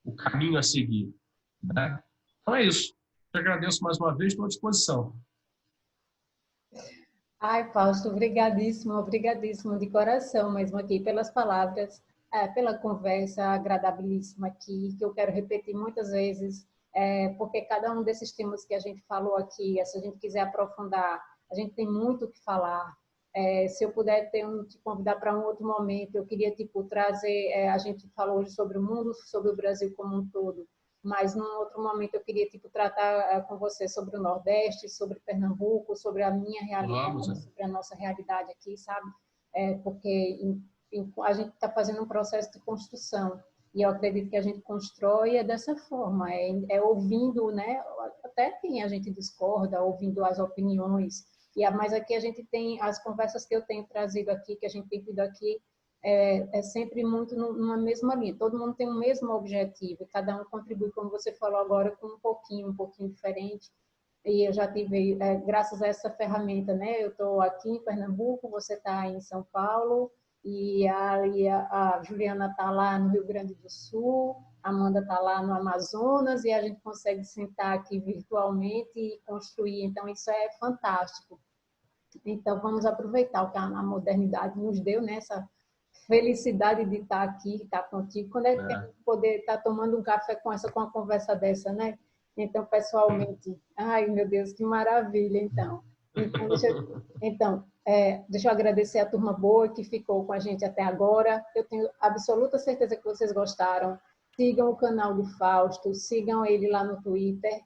o caminho a seguir, né? Então é isso. Te agradeço mais uma vez, estou à disposição. Ai, Fausto, obrigadíssimo, obrigadíssimo de coração mesmo aqui pelas palavras, pela conversa agradabilíssima aqui, que eu quero repetir muitas vezes, porque cada um desses temas que a gente falou aqui, se a gente quiser aprofundar, a gente tem muito o que falar. Se eu puder te convidar para um outro momento, eu queria tipo trazer, a gente falou hoje sobre o mundo, sobre o Brasil como um todo, mas num outro momento eu queria tipo tratar com você sobre o Nordeste, sobre Pernambuco, sobre a minha realidade, Vamos, sobre a nossa realidade aqui, sabe? Porque a gente está fazendo um processo de construção e eu acredito que a gente constrói dessa forma, ouvindo, né? Até quem a gente discorda, ouvindo as opiniões. Mas aqui a gente tem as conversas que eu tenho trazido aqui, que a gente tem tido aqui, sempre muito numa mesma linha. Todo mundo tem o mesmo objetivo, e cada um contribui, como você falou agora, com um pouquinho diferente. E eu já tive, graças a essa ferramenta, né? Eu estou aqui em Pernambuco, você está em São Paulo, e a Juliana está lá no Rio Grande do Sul, a Amanda está lá no Amazonas, e a gente consegue sentar aqui virtualmente e construir. Então, isso é fantástico. Então, vamos aproveitar o que a modernidade nos deu, né? Essa felicidade de estar aqui, estar contigo. Quando é que a gente poder estar tomando um café com uma conversa dessa, né? Então, pessoalmente, ai, meu Deus, que maravilha, então. Deixa eu agradecer a turma boa que ficou com a gente até agora. Eu tenho absoluta certeza que vocês gostaram. Sigam o canal do Fausto, sigam ele lá no Twitter.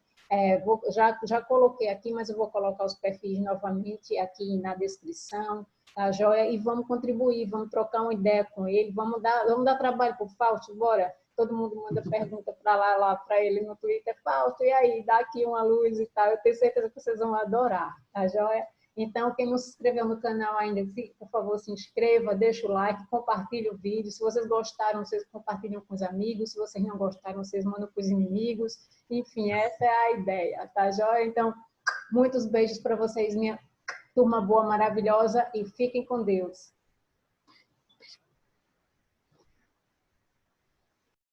Já coloquei aqui, mas eu vou colocar os perfis novamente aqui na descrição, tá joia? E vamos contribuir, vamos trocar uma ideia com ele, vamos dar trabalho para o Fausto, bora? Todo mundo manda pergunta para lá para ele no Twitter, Fausto, e aí, dá aqui uma luz e tal. Eu tenho certeza que vocês vão adorar, tá joia? Então, quem não se inscreveu no canal ainda, por favor, se inscreva, deixa o like, compartilhe o vídeo. Se vocês gostaram, vocês compartilham com os amigos. Se vocês não gostaram, vocês mandam para os inimigos. Enfim, essa é a ideia, tá joia? Então, muitos beijos para vocês, minha turma boa, maravilhosa, e fiquem com Deus.